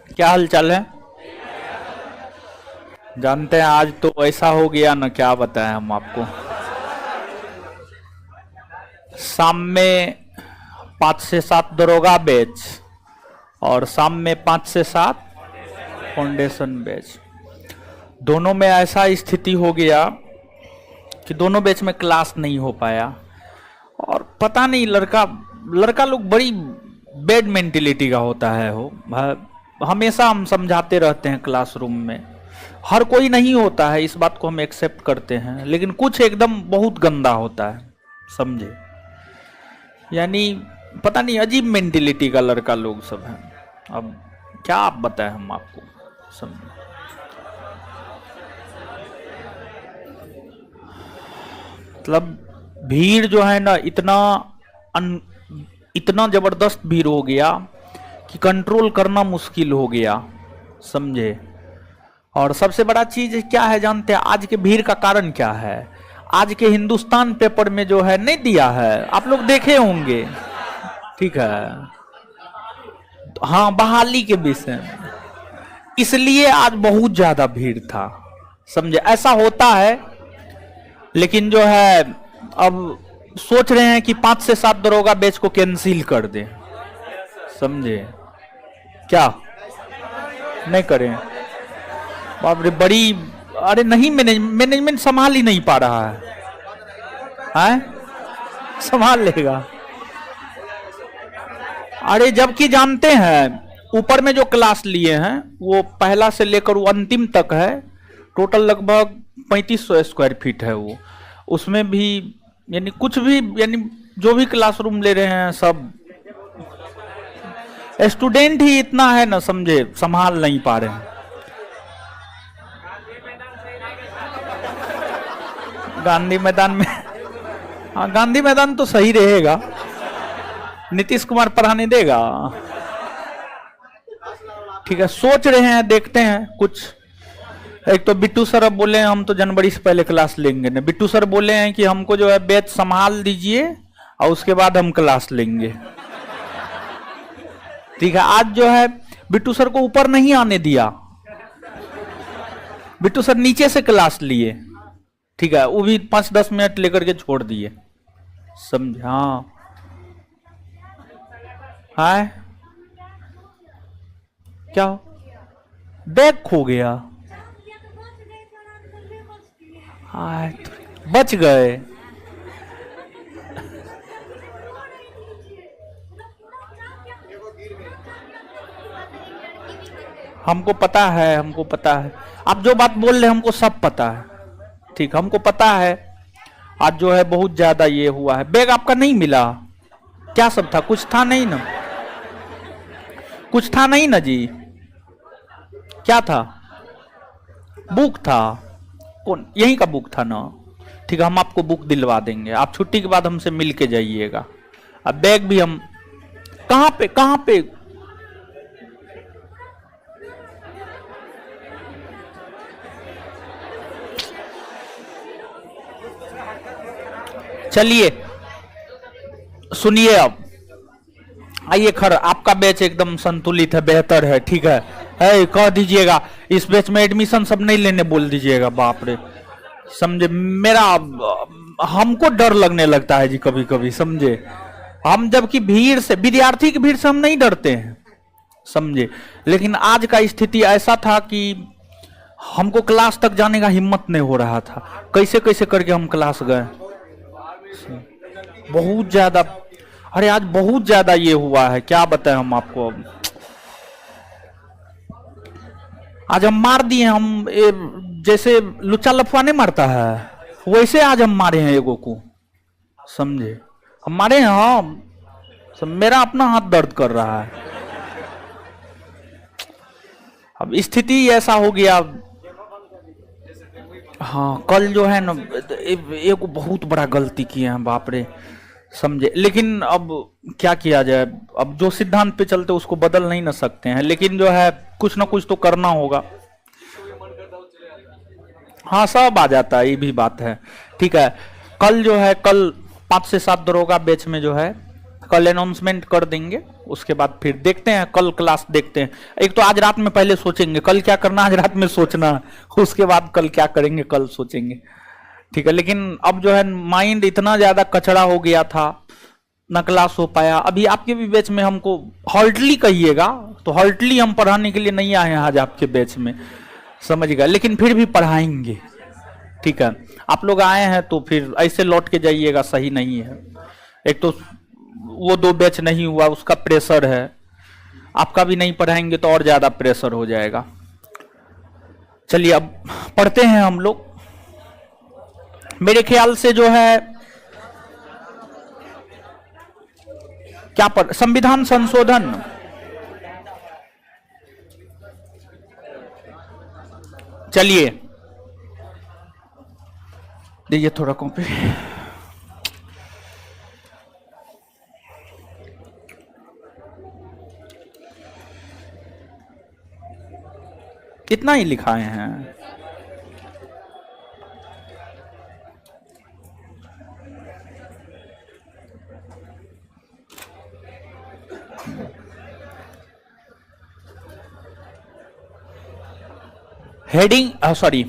क्या हाल चाल है। जानते हैं आज तो ऐसा हो गया ना, क्या बताएं हम आपको। शाम में 5 से 7 दरोगा बैच और शाम में 5 से 7 फाउंडेशन बैच। दोनों में ऐसा स्थिति हो गया कि दोनों बैच में क्लास नहीं हो पाया। और पता नहीं लड़का लोग बड़ी बैड मेंटेलिटी का होता है। हमेशा हम समझाते रहते हैं क्लासरूम में, हर कोई नहीं होता है, इस बात को हम एक्सेप्ट करते हैं, लेकिन कुछ एकदम बहुत गंदा होता है, समझे। यानी पता नहीं अजीब मेंटेलिटी का लड़का लोग सब है। अब क्या आप बताएं हम आपको, समझे। मतलब भीड़ जो है ना, इतना जबरदस्त भीड़ हो गया कि कंट्रोल करना मुश्किल हो गया, समझे। और सबसे बड़ा चीज क्या है जानते हैं, आज के भीड़ का कारण क्या है। आज के हिंदुस्तान पेपर में जो है नहीं दिया है, आप लोग देखे होंगे, ठीक है। हाँ, बहाली के विषय में, इसलिए आज बहुत ज्यादा भीड़ था, समझे। ऐसा होता है, लेकिन जो है अब सोच रहे हैं कि 5 से 7 दरोगा बैच को कैंसिल कर दें, समझे। क्या नहीं करें, बाप रे बड़ी, अरे नहीं, मैनेजमेंट संभाल ही नहीं पा रहा है, संभाल लेगा। अरे जबकि जानते हैं ऊपर में जो क्लास लिए हैं वो पहला से लेकर वो अंतिम तक है, टोटल लगभग 3500 स्क्वायर फीट है वो। उसमें भी यानी कुछ भी, यानी जो भी क्लासरूम ले रहे हैं सब स्टूडेंट ही इतना है ना, समझे, संभाल नहीं पा रहे हैं। गांधी मैदान में, हाँ गांधी मैदान तो सही रहेगा, नीतीश कुमार पढ़ाने देगा, ठीक है। सोच रहे हैं, देखते हैं कुछ। एक तो बिट्टू सर अब बोले हम तो जनवरी से पहले क्लास लेंगे ना। बिट्टू सर बोले हैं कि हमको जो है बैच संभाल दीजिए और उसके बाद हम क्लास लेंगे, ठीक है। आज जो है बिट्टू सर को ऊपर नहीं आने दिया, बिट्टू सर नीचे से क्लास लिए, ठीक है। वो भी 5-10 मिनट लेकर के छोड़ दिए, समझे। हाँ है क्या, बैग खो गया, बच गए। हमको पता है, हमको पता है, आप जो बात बोल रहे हैं हमको सब पता है, ठीक, हमको पता है। आज जो है बहुत ज्यादा ये हुआ है। बैग आपका नहीं मिला, क्या सब था, कुछ था नहीं ना, कुछ था नहीं ना जी, क्या था, बुक था, कौन, यही का बुक था ना, ठीक है। हम आपको बुक दिलवा देंगे, आप छुट्टी के बाद हमसे मिल के जाइएगा। अब बैग भी हम, कहाँ पे चलिए सुनिए, अब आइए खर, आपका बैच एकदम संतुलित है, बेहतर है, ठीक है। कह दीजिएगा इस बैच में एडमिशन सब नहीं लेने बोल दीजिएगा, बाप रे, समझे। मेरा हमको डर लगने लगता है जी कभी कभी, समझे। हम जबकि भीड़ से, विद्यार्थी की भीड़ से हम नहीं डरते हैं, समझे। लेकिन आज का स्थिति ऐसा था कि हमको क्लास तक जाने का हिम्मत नहीं हो रहा था। कैसे कैसे करके हम क्लास गए, बहुत ज्यादा। अरे आज बहुत ज्यादा ये हुआ है, क्या बताएं हम आपको। आज हम मार दिए, हम जैसे लुच्चा लफुआ नहीं मारता है वैसे आज हम मारे हैं एगो को, समझे। हम मारे हैं, हाँ, मेरा अपना हाथ दर्द कर रहा है। अब स्थिति ऐसा हो गया। हाँ कल जो है ना एक बहुत बड़ा गलती किए हैं, बाप रे, समझे। लेकिन अब क्या किया जाए, अब जो सिद्धांत पे चलते उसको बदल नहीं ना सकते हैं, लेकिन जो है कुछ ना कुछ तो करना होगा। हाँ सब आ जाता है, ये भी बात है, ठीक है। कल जो है, कल 5 से 7 दरोगा बैच में जो है कल अनाउंसमेंट कर देंगे, उसके बाद फिर देखते हैं, कल क्लास देखते हैं। एक तो आज रात में पहले सोचेंगे कल क्या करना, आज रात में सोचना, उसके बाद कल क्या करेंगे कल सोचेंगे, ठीक है। लेकिन अब जो है माइंड इतना ज्यादा कचड़ा हो गया था, न क्लास हो पाया। अभी आपके भी बैच में हमको हॉल्टली कहिएगा तो हॉल्टली हम पढ़ाने के लिए नहीं आए हैं आज आपके बैच में, समझ गए, लेकिन फिर भी पढ़ाएंगे, ठीक है। आप लोग आए हैं तो फिर ऐसे लौट के जाइएगा, सही नहीं है। एक तो वो 2 बैच नहीं हुआ, उसका प्रेशर है, आपका भी नहीं पढ़ाएंगे तो और ज्यादा प्रेशर हो जाएगा। चलिए अब पढ़ते हैं हम लोग। मेरे ख्याल से जो है क्या पर संविधान संशोधन, चलिए दीजिए थोड़ा कॉपी। कितना ही लिखाए हैं, हेडिंग, सॉरी,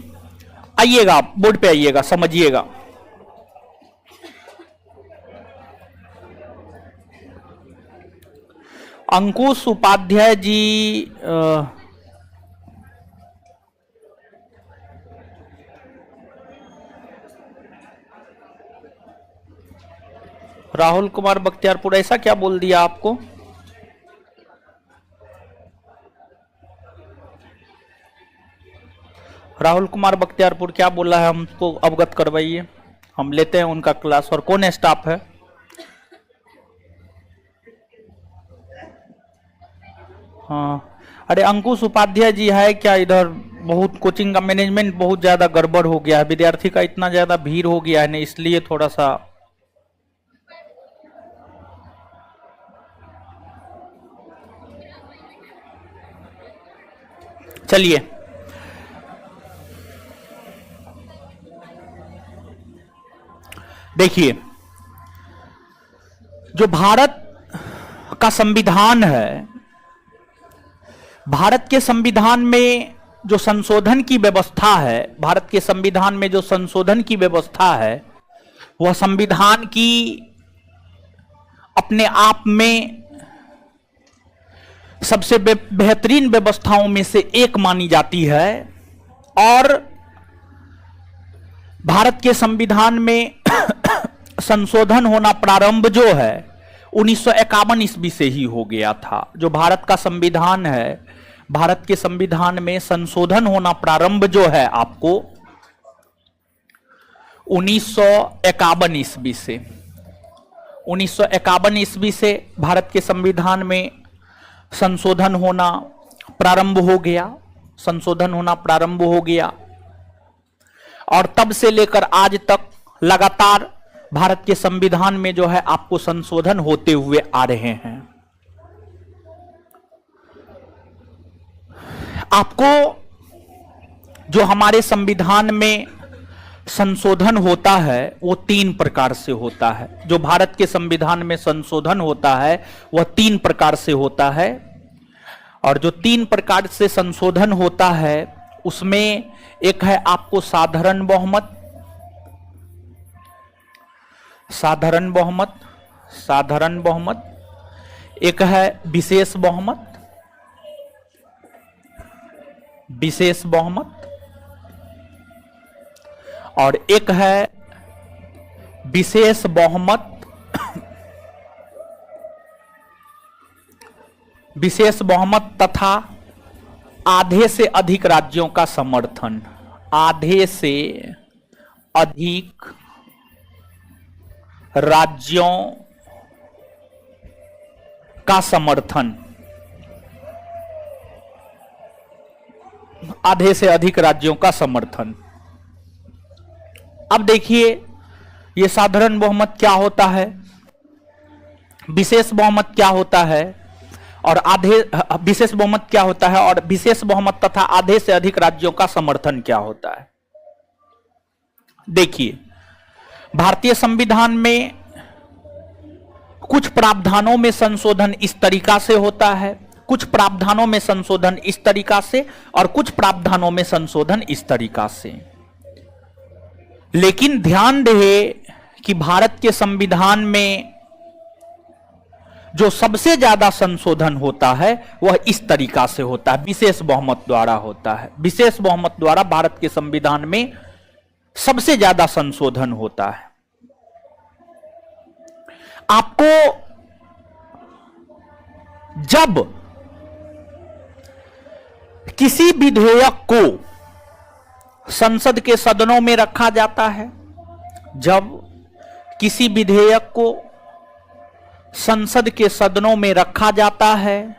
आइएगा बोर्ड पे आइएगा, समझिएगा। अंकुश उपाध्याय जी, राहुल कुमार बख्तियारपुर, ऐसा क्या बोल दिया आपको? राहुल कुमार बख्तियारपुर क्या बोला है, हमको अवगत करवाइए, हम लेते हैं उनका क्लास। और कौन स्टाफ है? हाँ, अरे अंकुश उपाध्याय जी है क्या इधर? बहुत कोचिंग का मैनेजमेंट बहुत ज्यादा गड़बड़ हो गया है, विद्यार्थी का इतना ज्यादा भीड़ हो गया है ना, इसलिए थोड़ा सा। चलिए देखिए, जो भारत का संविधान है, भारत के संविधान में जो संशोधन की व्यवस्था है, भारत के संविधान में जो संशोधन की व्यवस्था है, वह संविधान की अपने आप में सबसे बेहतरीन व्यवस्थाओं में से एक मानी जाती है। और भारत के संविधान में संशोधन होना प्रारंभ जो है 1951 ईस्वी से ही हो गया था। जो भारत का संविधान है, भारत के संविधान में संशोधन होना प्रारंभ जो है आपको 1951 ईस्वी से, 1951 ईस्वी से भारत के संविधान में संशोधन होना प्रारंभ हो गया, संशोधन होना प्रारंभ हो गया। और तब से लेकर आज तक लगातार भारत के संविधान में जो है आपको संशोधन होते हुए आ रहे हैं। आपको जो हमारे संविधान में संशोधन होता है वो 3 प्रकार से होता है। जो भारत के संविधान में संशोधन होता है वह 3 प्रकार से होता है। और जो 3 प्रकार से संशोधन होता है उसमें एक है आपको साधारण बहुमत, साधारण बहुमत, साधारण बहुमत, एक है विशेष बहुमत, विशेष बहुमत, और एक है विशेष बहुमत, विशेष बहुमत तथा आधे से अधिक राज्यों का समर्थन, आधे से अधिक राज्यों का समर्थन, आधे से अधिक राज्यों का समर्थन। अब देखिए ये साधारण बहुमत क्या होता है, विशेष बहुमत क्या होता है, और आधे विशेष बहुमत क्या होता है, और विशेष बहुमत तथा आधे से अधिक राज्यों का समर्थन क्या होता है। देखिए भारतीय संविधान में कुछ प्रावधानों में संशोधन इस तरीका से होता है, कुछ प्रावधानों में संशोधन इस तरीका से, और कुछ प्रावधानों में संशोधन इस तरीका से। लेकिन ध्यान रहे कि भारत के संविधान में जो सबसे ज्यादा संशोधन होता है वह इस तरीका से होता है, विशेष बहुमत द्वारा होता है। विशेष बहुमत द्वारा भारत के संविधान में सबसे ज्यादा संशोधन होता है। आपको जब किसी विधेयक को संसद के सदनों में रखा जाता है, जब किसी विधेयक को संसद के सदनों में रखा जाता है,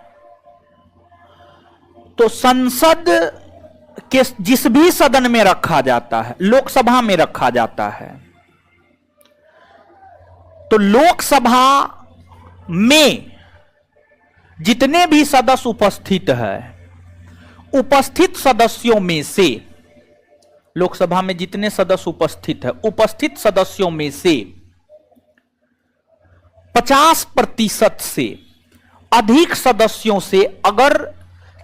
तो संसद के जिस भी सदन में रखा जाता है, लोकसभा में रखा जाता है, तो लोकसभा में जितने भी सदस्य उपस्थित है, उपस्थित सदस्यों में से, लोकसभा में जितने सदस्य उपस्थित है, उपस्थित सदस्यों में से 50% से अधिक सदस्यों से अगर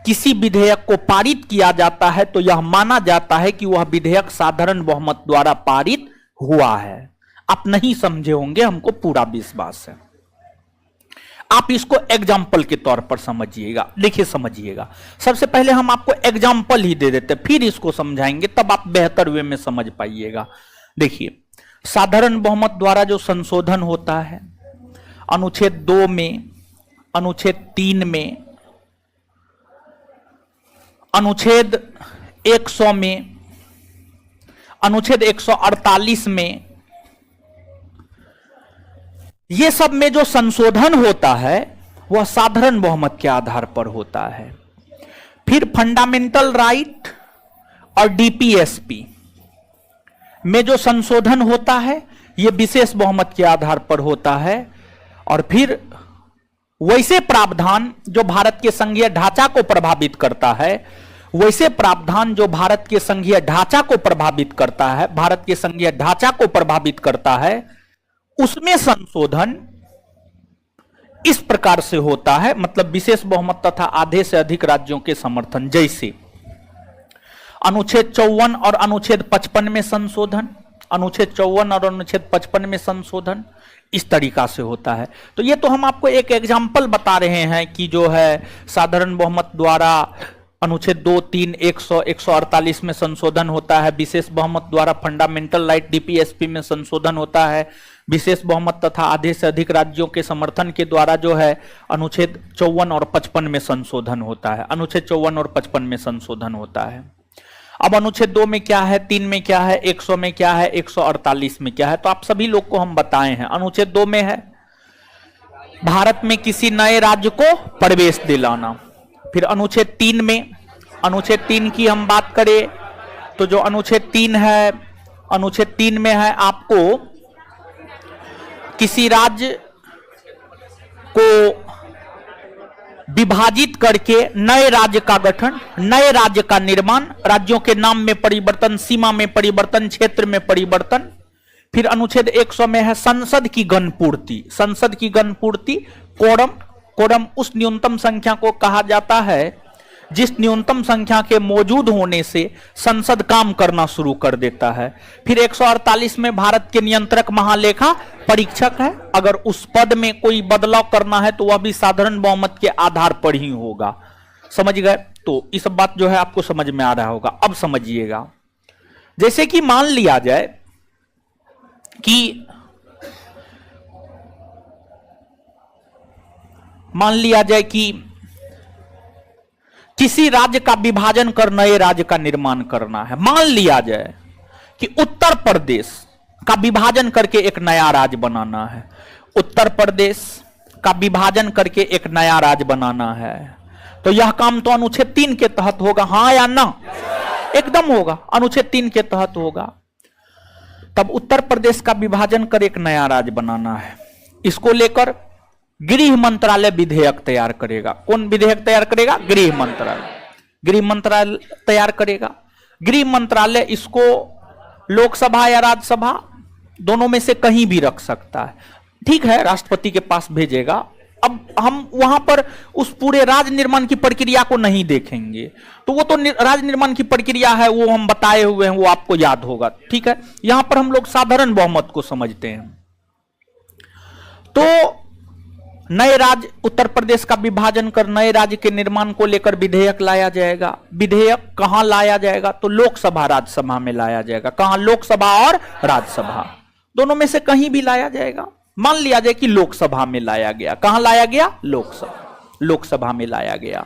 किसी विधेयक को पारित किया जाता है तो यह माना जाता है कि वह विधेयक साधारण बहुमत द्वारा पारित हुआ है। आप नहीं समझे होंगे, हमको पूरा विश्वास है। आप इसको एग्जाम्पल के तौर पर समझिएगा। देखिए, समझिएगा, सबसे पहले हम आपको एग्जाम्पल ही दे देते, फिर इसको समझाएंगे, तब आप बेहतर वे में समझ पाइएगा। देखिए, साधारण बहुमत द्वारा जो संशोधन होता है, अनुच्छेद 2 में, अनुच्छेद 3 में, अनुच्छेद 100 में, अनुच्छेद 148 में, ये सब में जो संशोधन होता है वह साधारण बहुमत के आधार पर होता है। फिर फंडामेंटल राइट और डीपीएसपी में जो संशोधन होता है यह विशेष बहुमत के आधार पर होता है। और फिर वैसे प्रावधान जो भारत के संघीय ढांचा को प्रभावित करता है, वैसे प्रावधान जो भारत के संघीय ढांचा को प्रभावित करता है, भारत के संघीय ढांचा को प्रभावित करता है, उसमें संशोधन इस प्रकार से होता है, मतलब विशेष बहुमत तथा आधे से अधिक राज्यों के समर्थन। जैसे अनुच्छेद 54 और अनुच्छेद 55 में संशोधन, अनुच्छेद 54 और अनुच्छेद 55 में संशोधन इस तरीका से होता है। तो ये तो हम आपको एक एग्जाम्पल बता रहे हैं कि जो है साधारण बहुमत द्वारा अनुच्छेद 2, 3, 100, 148 में संशोधन होता है, विशेष बहुमत द्वारा फंडामेंटल राइट डीपीएसपी में संशोधन होता है, विशेष बहुमत तथा आधे से अधिक राज्यों के समर्थन के द्वारा जो है अनुच्छेद 54 और 55 में संशोधन होता है, अनुच्छेद 54 और 55 में संशोधन होता है। अब अनुच्छेद 2 में क्या है, 3 में क्या है, 100 में क्या है, 148 में क्या है, तो आप सभी लोग को हम बताए हैं। अनुच्छेद 2 में है भारत में किसी नए राज्य को प्रवेश दिलाना। फिर अनुच्छेद 3 में, अनुच्छेद 3 की हम बात करें तो जो अनुच्छेद 3 है, अनुच्छेद 3 में है आपको किसी राज्य को विभाजित करके नए राज्य का गठन, नए राज्य का निर्माण, राज्यों के नाम में परिवर्तन, सीमा में परिवर्तन, क्षेत्र में परिवर्तन। फिर अनुच्छेद 100 में है संसद की गणपूर्ति। संसद की गणपूर्ति, कोरम, कोरम उस न्यूनतम संख्या को कहा जाता है जिस न्यूनतम संख्या के मौजूद होने से संसद काम करना शुरू कर देता है। फिर 148 में भारत के नियंत्रक महालेखा परीक्षक है, अगर उस पद में कोई बदलाव करना है तो वह भी साधारण बहुमत के आधार पर ही होगा। समझ गए? तो इस बात जो है आपको समझ में आ रहा होगा। अब समझिएगा, जैसे कि मान लिया जाए कि किसी राज्य का विभाजन कर नए राज्य का निर्माण करना है। मान लिया जाए कि उत्तर प्रदेश का विभाजन करके एक नया राज्य बनाना है, उत्तर प्रदेश का विभाजन करके एक नया राज्य बनाना है, तो यह काम तो अनुच्छेद 3 के तहत होगा, हाँ या ना? एकदम होगा, अनुच्छेद 3 के तहत होगा। तब उत्तर प्रदेश का विभाजन कर एक नया राज्य बनाना है, इसको लेकर गृह मंत्रालय विधेयक तैयार करेगा। कौन विधेयक तैयार करेगा? गृह मंत्रालय। गृह मंत्रालय तैयार करेगा। गृह मंत्रालय इसको लोकसभा या राज्यसभा दोनों में से कहीं भी रख सकता है। ठीक है, राष्ट्रपति के पास भेजेगा। अब हम वहां पर उस पूरे राज निर्माण की प्रक्रिया को नहीं देखेंगे, तो वो तो राज निर्माण की प्रक्रिया है, वो हम बताए हुए हैं, वो आपको याद होगा। ठीक है, यहां पर हम लोग साधारण बहुमत को समझते हैं। तो नए राज्य, उत्तर प्रदेश का विभाजन कर नए राज्य के निर्माण को लेकर विधेयक लाया जाएगा। विधेयक कहां लाया जाएगा? तो लोकसभा राज्यसभा में लाया जाएगा। कहां? लोकसभा और राज्यसभा, दोनों में से कहीं भी लाया जाएगा। मान लिया जाए कि लोकसभा में लाया गया। कहां लाया गया? लोकसभा में लाया गया।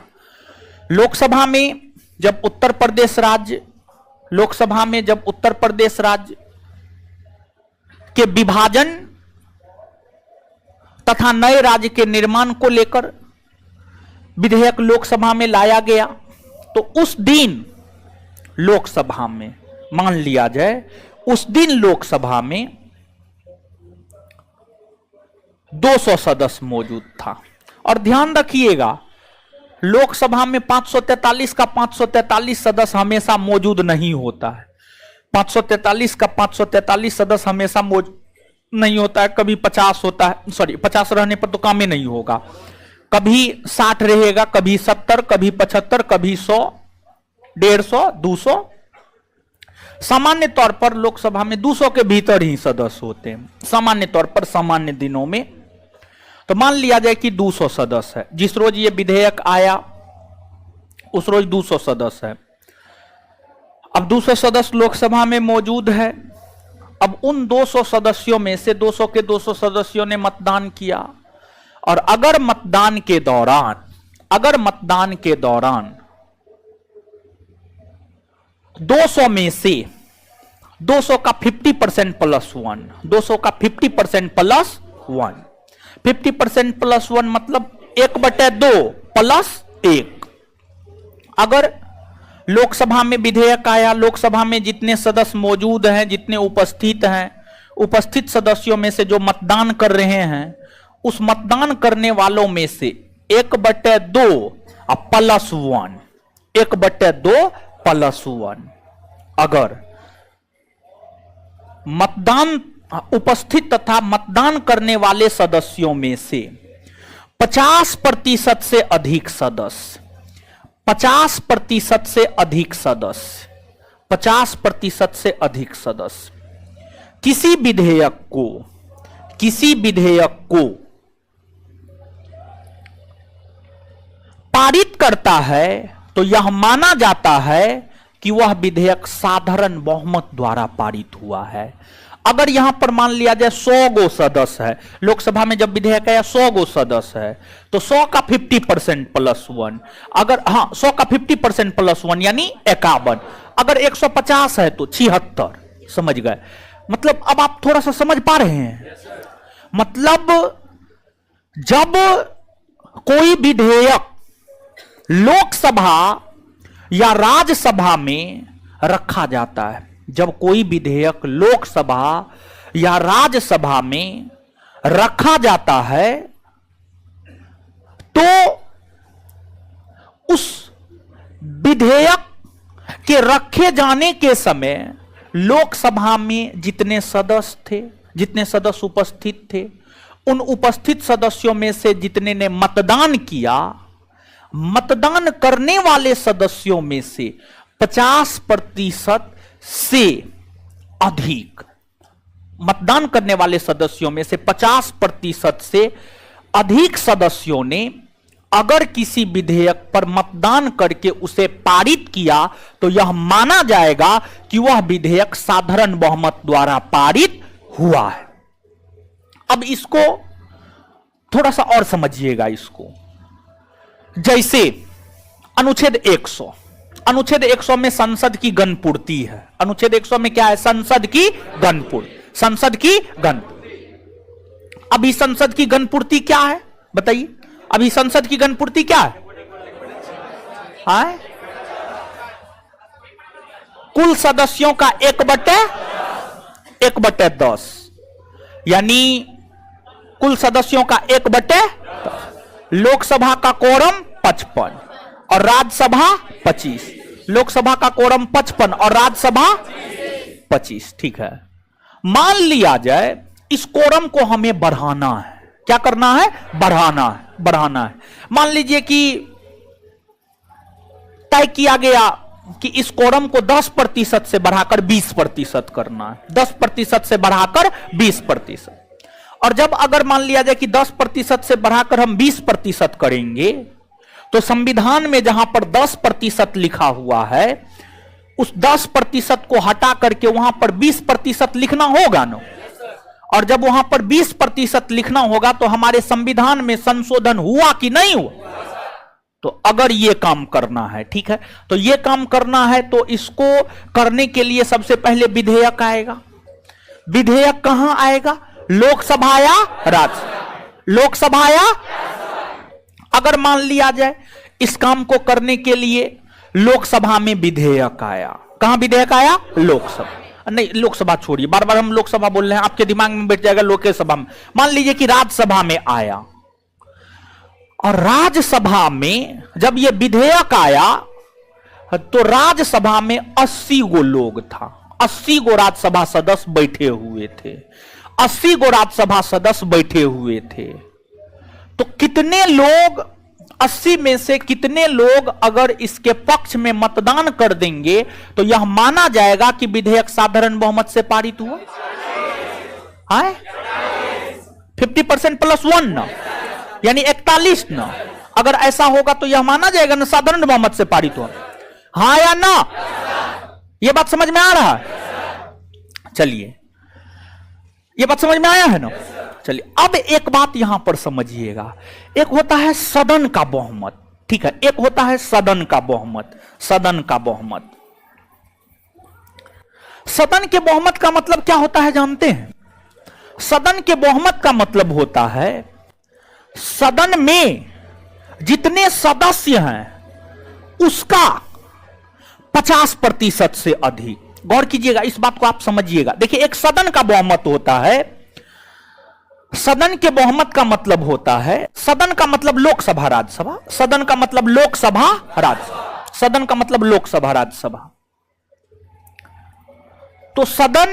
लोकसभा में जब उत्तर प्रदेश राज्य, लोकसभा में जब उत्तर प्रदेश राज्य के विभाजन तथा नए राज्य के निर्माण को लेकर विधेयक लोकसभा में लाया गया, तो उस दिन लोकसभा में, मान लिया जाए उस दिन लोकसभा में 200 सदस्य मौजूद था। और ध्यान रखिएगा, लोकसभा में 543 का 543 सदस्य हमेशा मौजूद नहीं होता है। 543 का 543 सदस्य हमेशा मौजूद नहीं होता है। कभी 50 होता है, सॉरी 50 रहने पर तो काम ही नहीं होगा। कभी 60 रहेगा, कभी 70, कभी 75, कभी 100, 150, 200। सामान्य तौर पर लोकसभा में 200 के भीतर ही सदस्य होते हैं, सामान्य तौर पर, सामान्य दिनों में। तो मान लिया जाए कि 200 सदस्य है। जिस रोज ये विधेयक आया उस रोज 200 सदस्य है। अब 200 सदस्य लोकसभा में मौजूद है। अब उन 200 सदस्यों में से 200 के 200 सदस्यों ने मतदान किया, और अगर मतदान के दौरान 200 में से 200 का 50% प्लस 1, 200 का 50% प्लस 1, 50% प्लस 1 मतलब 1/2 प्लस 1। अगर लोकसभा में विधेयक आया, लोकसभा में जितने सदस्य मौजूद हैं, जितने उपस्थित हैं, उपस्थित सदस्यों में से जो मतदान कर रहे हैं, उस मतदान करने वालों में से 1/2 प्लस 1, 1/2 प्लस 1, अगर मतदान उपस्थित तथा मतदान करने वाले सदस्यों में से 50% से अधिक सदस्य, 50% से अधिक सदस्य, 50% से अधिक सदस्य किसी विधेयक को पारित करता है, तो यह माना जाता है कि वह विधेयक साधारण बहुमत द्वारा पारित हुआ है। अगर यहां पर मान लिया जाए 100 गो सदस्य है, लोकसभा में जब विधेयक आया 100 गो सदस्य है, तो 100 का 50% प्लस 1, अगर 100 का 50% प्लस 1 यानी 51, अगर 150 है तो 76। समझ गए? मतलब अब आप थोड़ा सा समझ पा रहे हैं? मतलब जब कोई विधेयक लोकसभा या राज्यसभा में रखा जाता है, जब कोई विधेयक लोकसभा या राज्यसभा में रखा जाता है, तो उस विधेयक के रखे जाने के समय लोकसभा में जितने सदस्य थे, जितने सदस्य उपस्थित थे, उन उपस्थित सदस्यों में से जितने ने मतदान किया, मतदान करने वाले सदस्यों में से 50% से अधिक, मतदान करने वाले सदस्यों में से 50% से अधिक सदस्यों ने अगर किसी विधेयक पर मतदान करके उसे पारित किया, तो यह माना जाएगा कि वह विधेयक साधारण बहुमत द्वारा पारित हुआ है। अब इसको थोड़ा सा और समझिएगा इसको। जैसे अनुच्छेद 100, अनुच्छेद 100 में संसद की गणपूर्ति है। अनुच्छेद 100 में क्या है? संसद की गणपूर्ति, संसद की गणपूर्ति। अभी संसद की गणपूर्ति क्या है बताइए? अभी संसद की गणपूर्ति क्या है? कुल सदस्यों का 1/10, यानी कुल सदस्यों का 1/10। लोकसभा का कोरम 55 और राज्यसभा 25। लोकसभा का कोरम 55 और राज्यसभा 25। ठीक है, मान लिया जाए इस कोरम को हमें बढ़ाना है। क्या करना है? बढ़ाना है, बढ़ाना है। मान लीजिए कि तय किया गया कि इस कोरम को 10% से बढ़ाकर 20% करना है, 10% से बढ़ाकर 20%। और जब अगर मान लिया जाए कि 10% से बढ़ाकर हम 20% करेंगे, तो संविधान में जहां पर 10% लिखा हुआ है, उस 10% को हटा करके वहां पर 20% लिखना होगा ना। और जब वहां पर 20% लिखना होगा तो हमारे संविधान में संशोधन हुआ कि नहीं हुआ? तो अगर ये काम करना है, ठीक है, तो ये काम करना है, तो इसको करने के लिए सबसे पहले विधेयक आएगा। विधेयक कहां आएगा? लोकसभा या राज्यसभा? लोकसभा या? अगर मान लिया जाए इस काम को करने के लिए लोकसभा में विधेयक आया। कहां विधेयक आया? लोकसभा। नहीं, लोकसभा छोड़िए, बार बार हम लोकसभा बोल रहे हैं, आपके दिमाग में बैठ जाएगा लोकसभा में। मान लीजिए कि राज्यसभा में आया, और राज्यसभा में जब यह विधेयक आया तो राज्यसभा में 80 गो लोग था, 80 गो राज्यसभा सदस्य बैठे हुए थे, 80 गो राज्यसभा सदस्य बैठे हुए थे। तो कितने लोग, 80 में से कितने लोग अगर इसके पक्ष में मतदान कर देंगे तो यह माना जाएगा कि विधेयक साधारण बहुमत से पारित हुआ है? 50% प्लस 1 ना, यानी 41 ना। अगर ऐसा होगा तो यह माना जाएगा ना साधारण बहुमत से पारित हुआ। हाँ या ना? यह बात समझ में आ रहा है? चलिए, यह बात समझ में आया है ना? चलिए, अब एक बात यहां पर समझिएगा। एक होता है सदन का बहुमत, ठीक है, एक होता है सदन का बहुमत। सदन का बहुमत, सदन के बहुमत का मतलब क्या होता है जानते हैं? सदन के बहुमत का मतलब होता है सदन में जितने सदस्य हैं उसका 50% से अधिक। गौर कीजिएगा, इस बात को आप समझिएगा। देखिए, एक सदन का बहुमत होता है, सदन के बहुमत का मतलब होता है, सदन का मतलब लोकसभा राज्यसभा, सदन का मतलब लोकसभा राज्यसभा, सदन का मतलब लोकसभा राज्यसभा। तो सदन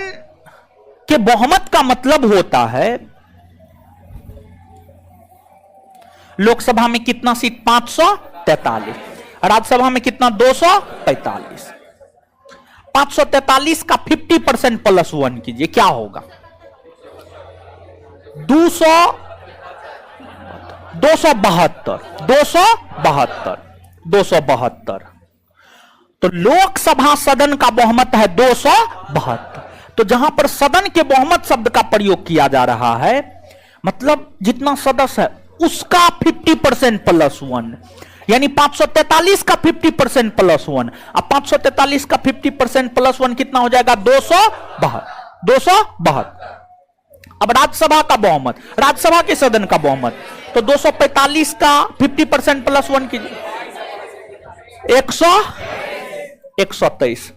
के बहुमत का मतलब होता है लोकसभा में कितना सीट? 543। राज्यसभा में कितना? 245। 543 का 50% प्लस 1 कीजिए, क्या होगा? 272। तो लोकसभा सदन का बहुमत है 272। तो जहां पर सदन के बहुमत शब्द का प्रयोग किया जा रहा है, मतलब जितना सदस्य है उसका 50% प्लस 1, यानी 543 का 50% प्लस 1। अब 543 का 50% प्लस 1 कितना हो जाएगा? 272। अब राज्यसभा का बहुमत, राज्यसभा के सदन का बहुमत, तो 245 का 50% प्लस 1 कीजिए, 123।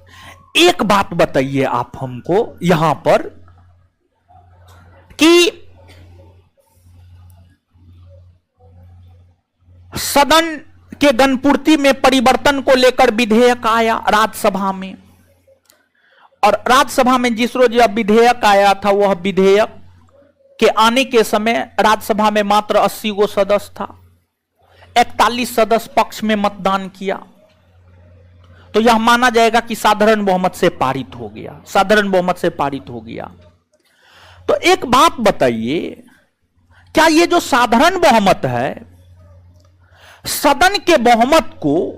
एक बात बताइए आप हमको यहां पर कि सदन के गणपूर्ति में परिवर्तन को लेकर विधेयक आया राज्यसभा में, और राज्यसभा में जिस रोज यह विधेयक आया था, वह विधेयक के आने के समय राज्यसभा में मात्र 80 गो सदस्य था, 41 सदस्य पक्ष में मतदान किया, तो यह माना जाएगा कि साधारण बहुमत से पारित हो गया, साधारण बहुमत से पारित हो गया। तो एक बात बताइए, क्या यह जो साधारण बहुमत है सदन के बहुमत को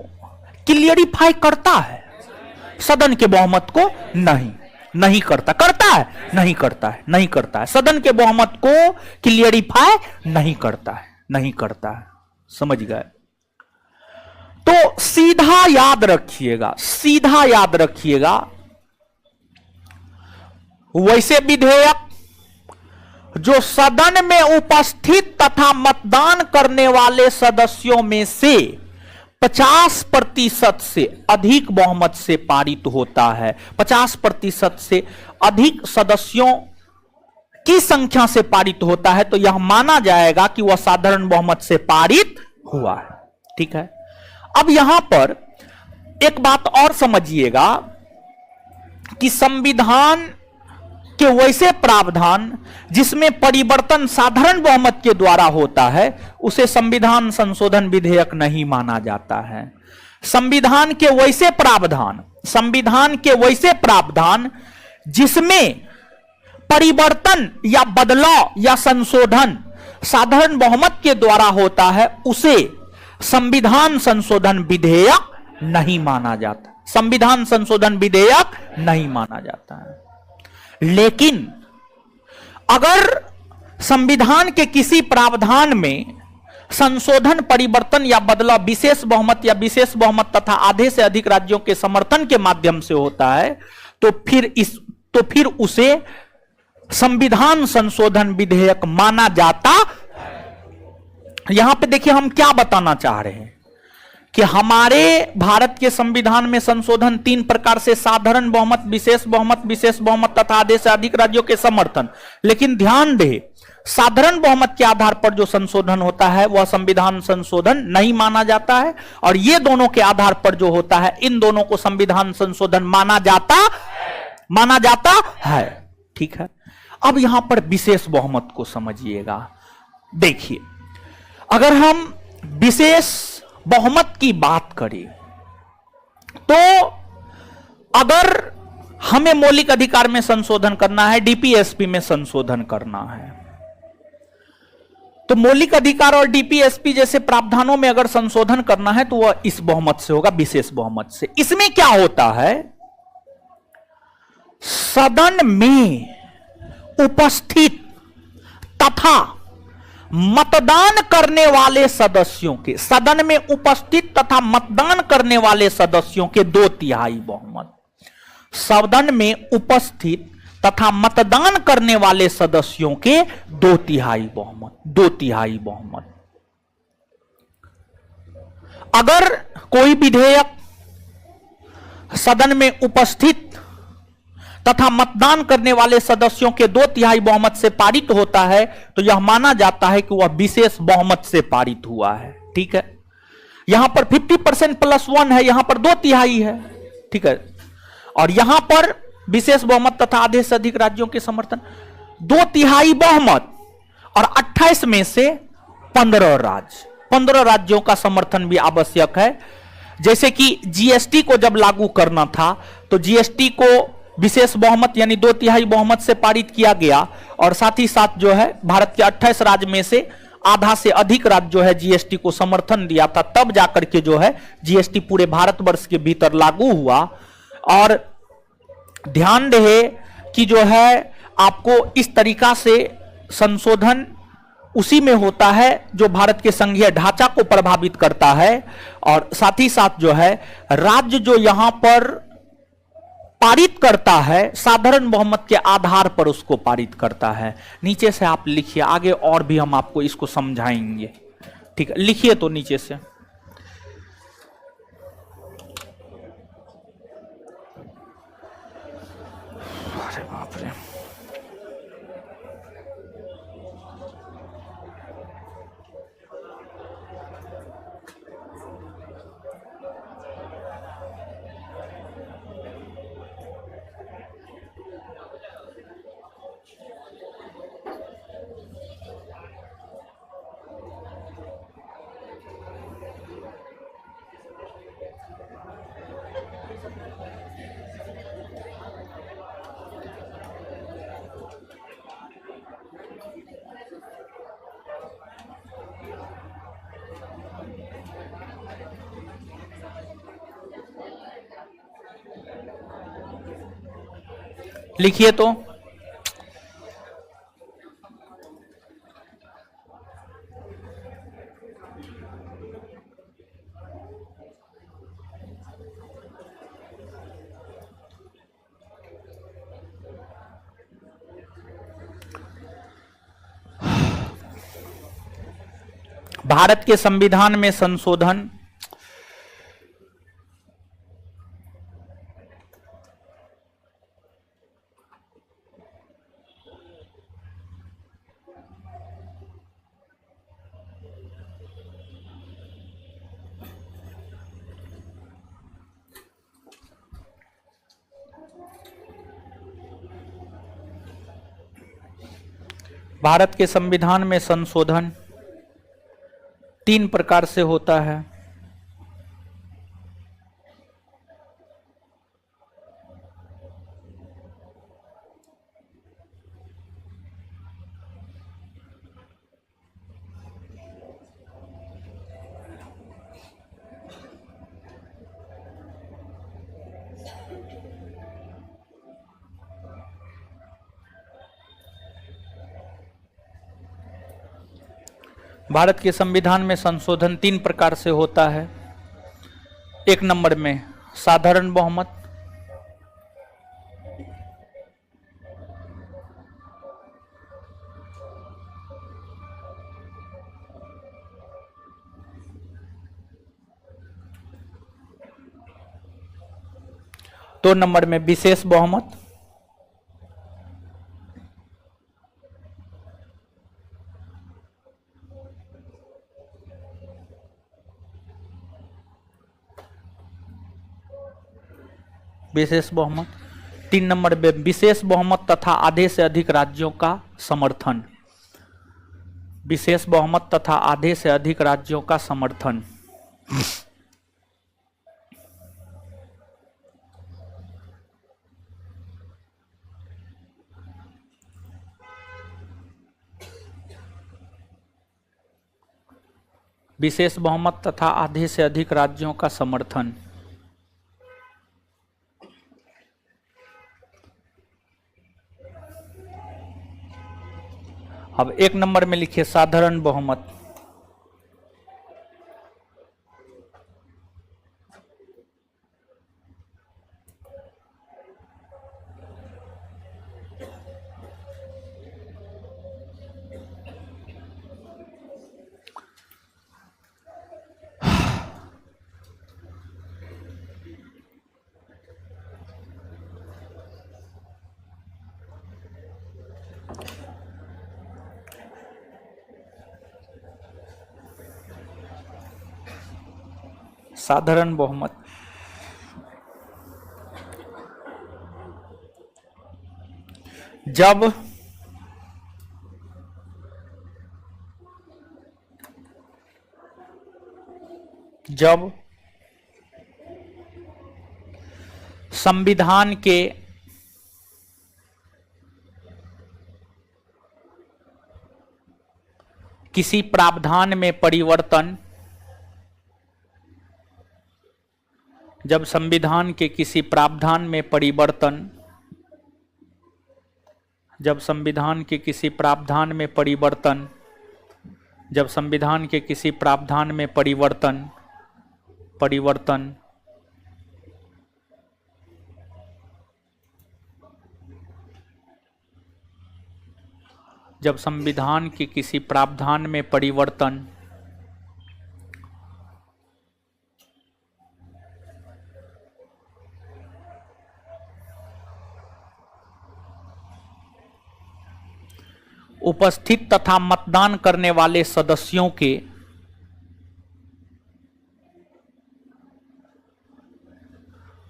क्लियरिफाई करता है? सदन के बहुमत को नहीं करता। करता है? नहीं करता है, नहीं करता है। सदन के बहुमत को क्लियरिफाई नहीं करता है, नहीं करता है। समझ गए? तो सीधा याद रखिएगा, सीधा याद रखिएगा, वैसे विधेयक जो सदन में उपस्थित तथा मतदान करने वाले सदस्यों में से 50% से अधिक बहुमत से पारित होता है, 50% से अधिक सदस्यों की संख्या से पारित होता है, तो यह माना जाएगा कि वह साधारण बहुमत से पारित हुआ है। ठीक है, अब यहां पर एक बात और समझिएगा कि संविधान के वैसे प्रावधान जिसमें परिवर्तन साधारण बहुमत के द्वारा होता है उसे संविधान संशोधन विधेयक नहीं माना जाता है। संविधान के वैसे प्रावधान जिसमें परिवर्तन या बदलाव या संशोधन साधारण बहुमत के द्वारा होता है उसे संविधान संशोधन विधेयक नहीं माना जाता। संविधान संशोधन विधेयक नहीं माना जाता है। लेकिन अगर संविधान के किसी प्रावधान में संशोधन, परिवर्तन या बदलाव विशेष बहुमत या विशेष बहुमत तथा आधे से अधिक राज्यों के समर्थन के माध्यम से होता है तो फिर उसे संविधान संशोधन विधेयक माना जाता। यहां पे देखिए हम क्या बताना चाह रहे हैं कि हमारे भारत के संविधान में संशोधन 3 प्रकार से, साधारण बहुमत, विशेष बहुमत तथा आधे से अधिक राज्यों के समर्थन। लेकिन ध्यान दे, साधारण बहुमत के आधार पर जो संशोधन होता है वह संविधान संशोधन नहीं माना जाता है, और ये दोनों के आधार पर जो होता है इन दोनों को संविधान संशोधन माना जाता है। ठीक है, अब यहां पर विशेष बहुमत को समझिएगा। देखिए, अगर हम विशेष बहुमत की बात करें तो अगर हमें मौलिक अधिकार में संशोधन करना है, डीपीएसपी में संशोधन करना है, तो मौलिक अधिकार और डीपीएसपी जैसे प्रावधानों में अगर संशोधन करना है तो वह इस बहुमत से होगा, विशेष बहुमत से। इसमें क्या होता है, सदन में उपस्थित तथा मतदान करने वाले सदस्यों के, सदन में उपस्थित तथा मतदान करने वाले सदस्यों के 2/3 बहुमत, सदन में उपस्थित तथा मतदान करने वाले सदस्यों के 2/3 बहुमत। अगर कोई विधेयक सदन में उपस्थित तथा मतदान करने वाले सदस्यों के 2/3 बहुमत से पारित होता है तो यह माना जाता है कि वह विशेष बहुमत से पारित हुआ है। ठीक है, यहां पर 50% + 1 है, यहां पर 2/3 है। ठीक है, और यहां पर विशेष बहुमत तथा आधे से अधिक राज्यों के समर्थन, 2/3 बहुमत और 28 में से 15 राज्यों का समर्थन भी आवश्यक है। जैसे कि जीएसटी को जब लागू करना था तो जीएसटी को विशेष बहुमत यानी 2/3 बहुमत से पारित किया गया, और साथ ही साथ जो है भारत के 28 राज्य में से आधा से अधिक राज्य जो है जीएसटी को समर्थन दिया था, तब जाकर के जो है जीएसटी पूरे भारतवर्ष के भीतर लागू हुआ। और ध्यान रहे कि जो है आपको इस तरीका से संशोधन उसी में होता है जो भारत के संघीय ढांचा को प्रभावित करता है, और साथ ही साथ जो है राज्य जो यहां पर पारित करता है साधारण बहुमत के आधार पर उसको पारित करता है। नीचे से आप लिखिए, आगे और भी हम आपको इसको समझाएंगे। ठीक है, लिखिए तो नीचे से। अरे बाप रे, लिखिए तो। भारत के संविधान में संशोधन भारत के संविधान में संशोधन 3 प्रकार से होता है। भारत के संविधान में संशोधन 3 प्रकार से होता है। 1 नंबर में साधारण बहुमत, दो नंबर में विशेष बहुमत, विशेष बहुमत, 3 नंबर में विशेष बहुमत तथा आधे से अधिक राज्यों का समर्थन। विशेष बहुमत तथा आधे से अधिक राज्यों का समर्थन। विशेष बहुमत तथा आधे से अधिक राज्यों का समर्थन। अब 1 नंबर में लिखिए साधारण बहुमत। साधारण बहुमत। जब संविधान के किसी प्रावधान में परिवर्तन, जब संविधान के किसी प्रावधान में परिवर्तन, जब संविधान के किसी प्रावधान में परिवर्तन, जब संविधान के किसी प्रावधान में परिवर्तन जब संविधान के किसी प्रावधान में परिवर्तन उपस्थित तथा मतदान करने वाले सदस्यों के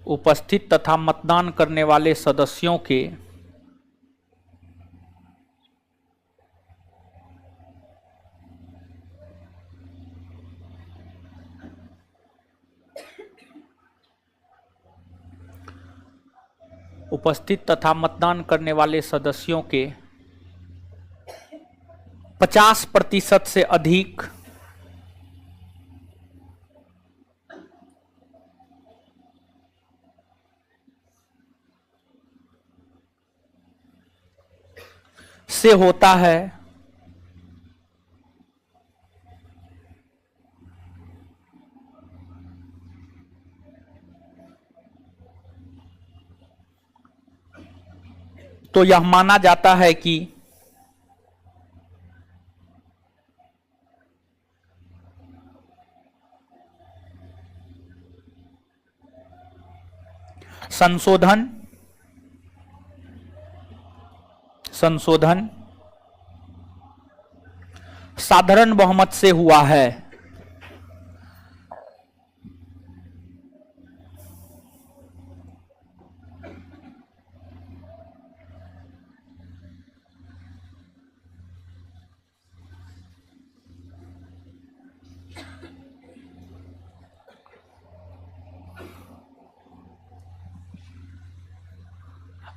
उपस्थित तथा मतदान करने वाले सदस्यों के उपस्थित तथा मतदान करने वाले सदस्यों के 50% से अधिक से होता है तो यह माना जाता है कि संशोधन साधारण बहुमत से हुआ है।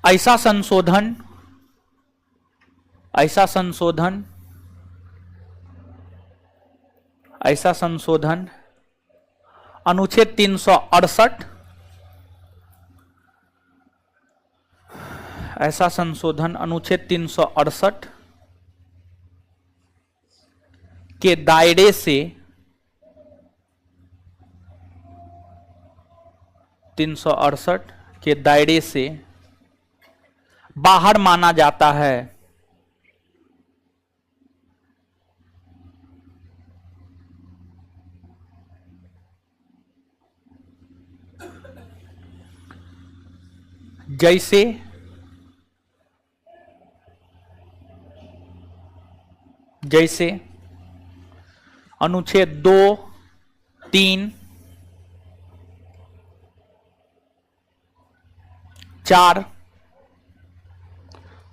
ऐसा संशोधन ऐसा संशोधन ऐसा संशोधन अनुच्छेद 368, ऐसा संशोधन अनुच्छेद 368 के दायरे से 368 के दायरे से बाहर माना जाता है। जैसे जैसे अनुच्छेद 2, 3, 4,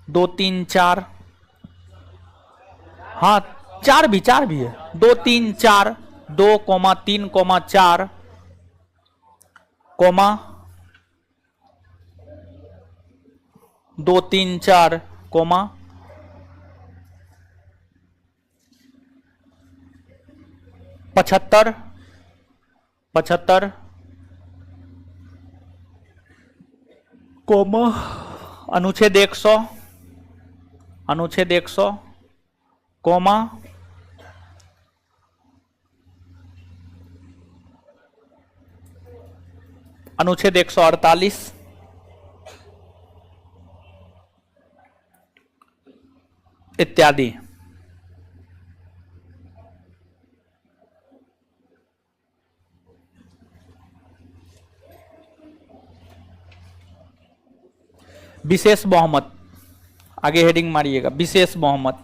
2, 3, 4, हाँ 4 भी है, 2, 3, 4, 2, 3, 4, कोमा 2, 3, 4, कोमा 75, 75, कोमा अनुच्छेद 100, अनुच्छेद 100, कोमा अनुच्छेद 148, इत्यादि। विशेष बहुमत, आगे हेडिंग मारिएगा, विशेष बहुमत।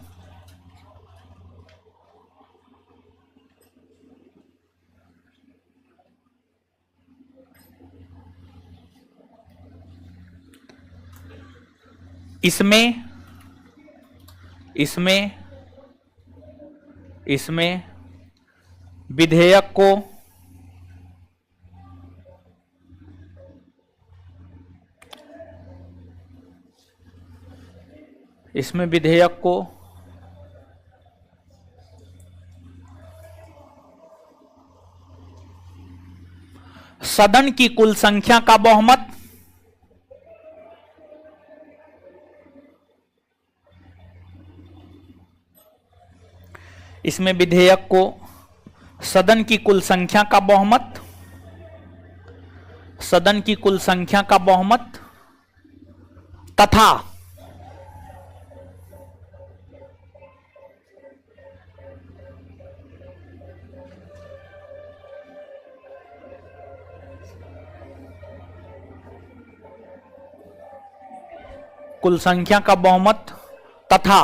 इसमें इसमें इसमें विधेयक को इसमें विधेयक को सदन की कुल संख्या का बहुमत इसमें विधेयक को सदन की कुल संख्या का बहुमत, सदन की कुल संख्या का बहुमत तथा कुल संख्या का बहुमत तथा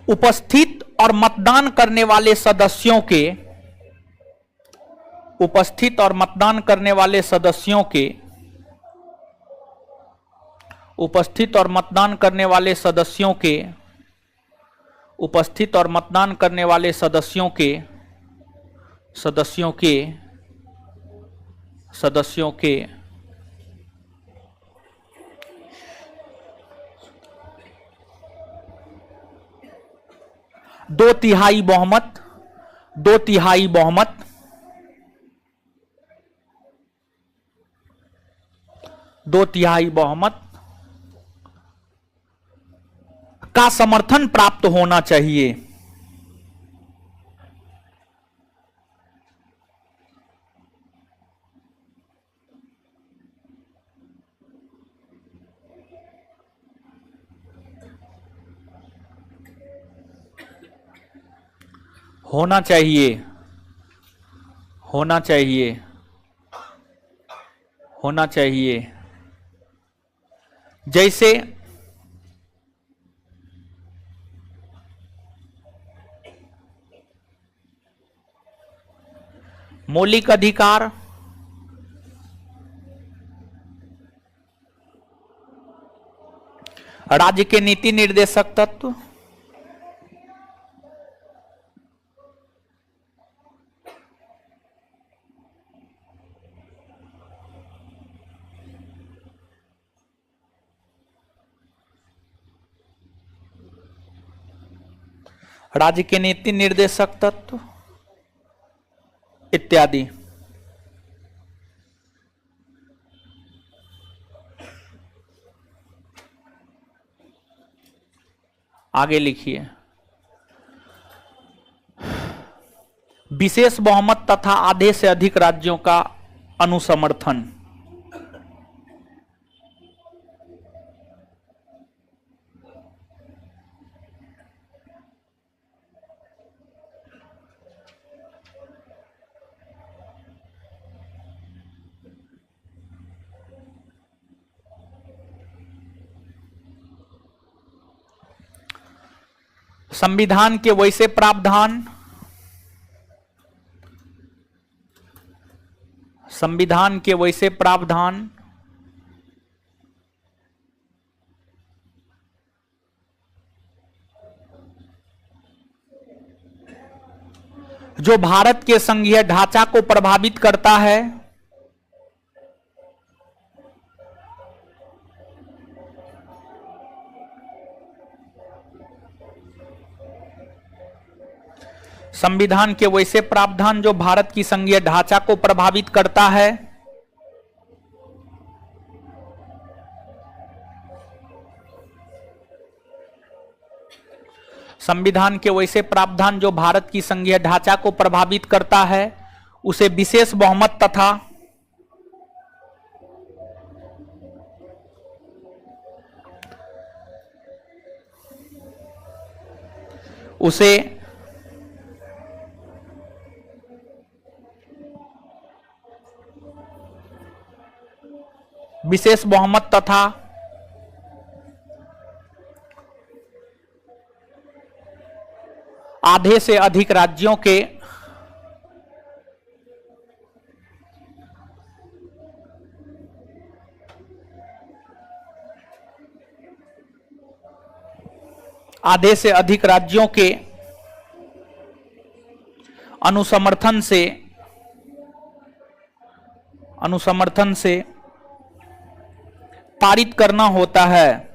उपस्थित और मतदान करने वाले सदस्यों के उपस्थित और मतदान करने वाले सदस्यों के उपस्थित और मतदान करने वाले सदस्यों के उपस्थित और मतदान करने वाले सदस्यों के सदस्यों के सदस्यों के 2/3 बहुमत 2/3 बहुमत 2/3 बहुमत का समर्थन प्राप्त होना चाहिए। होना चाहिए होना चाहिए होना चाहिए जैसे मौलिक अधिकार, राज्य के नीति निर्देशक तत्व, राज्य के नीति निर्देशक तत्व इत्यादि। आगे लिखिए, विशेष बहुमत तथा आधे से अधिक राज्यों का अनुसमर्थन। संविधान के वैसे प्रावधान, संविधान के वैसे प्रावधान जो भारत के संघीय ढांचा को प्रभावित करता है, संविधान के वैसे प्रावधान जो भारत की संघीय ढांचा को प्रभावित करता है, संविधान के वैसे प्रावधान जो भारत की संघीय ढांचा को प्रभावित करता है, उसे विशेष बहुमत तथा उसे विशेष बहुमत तथा आधे से अधिक राज्यों के आधे से अधिक राज्यों के अनुसमर्थन से पारित करना होता है।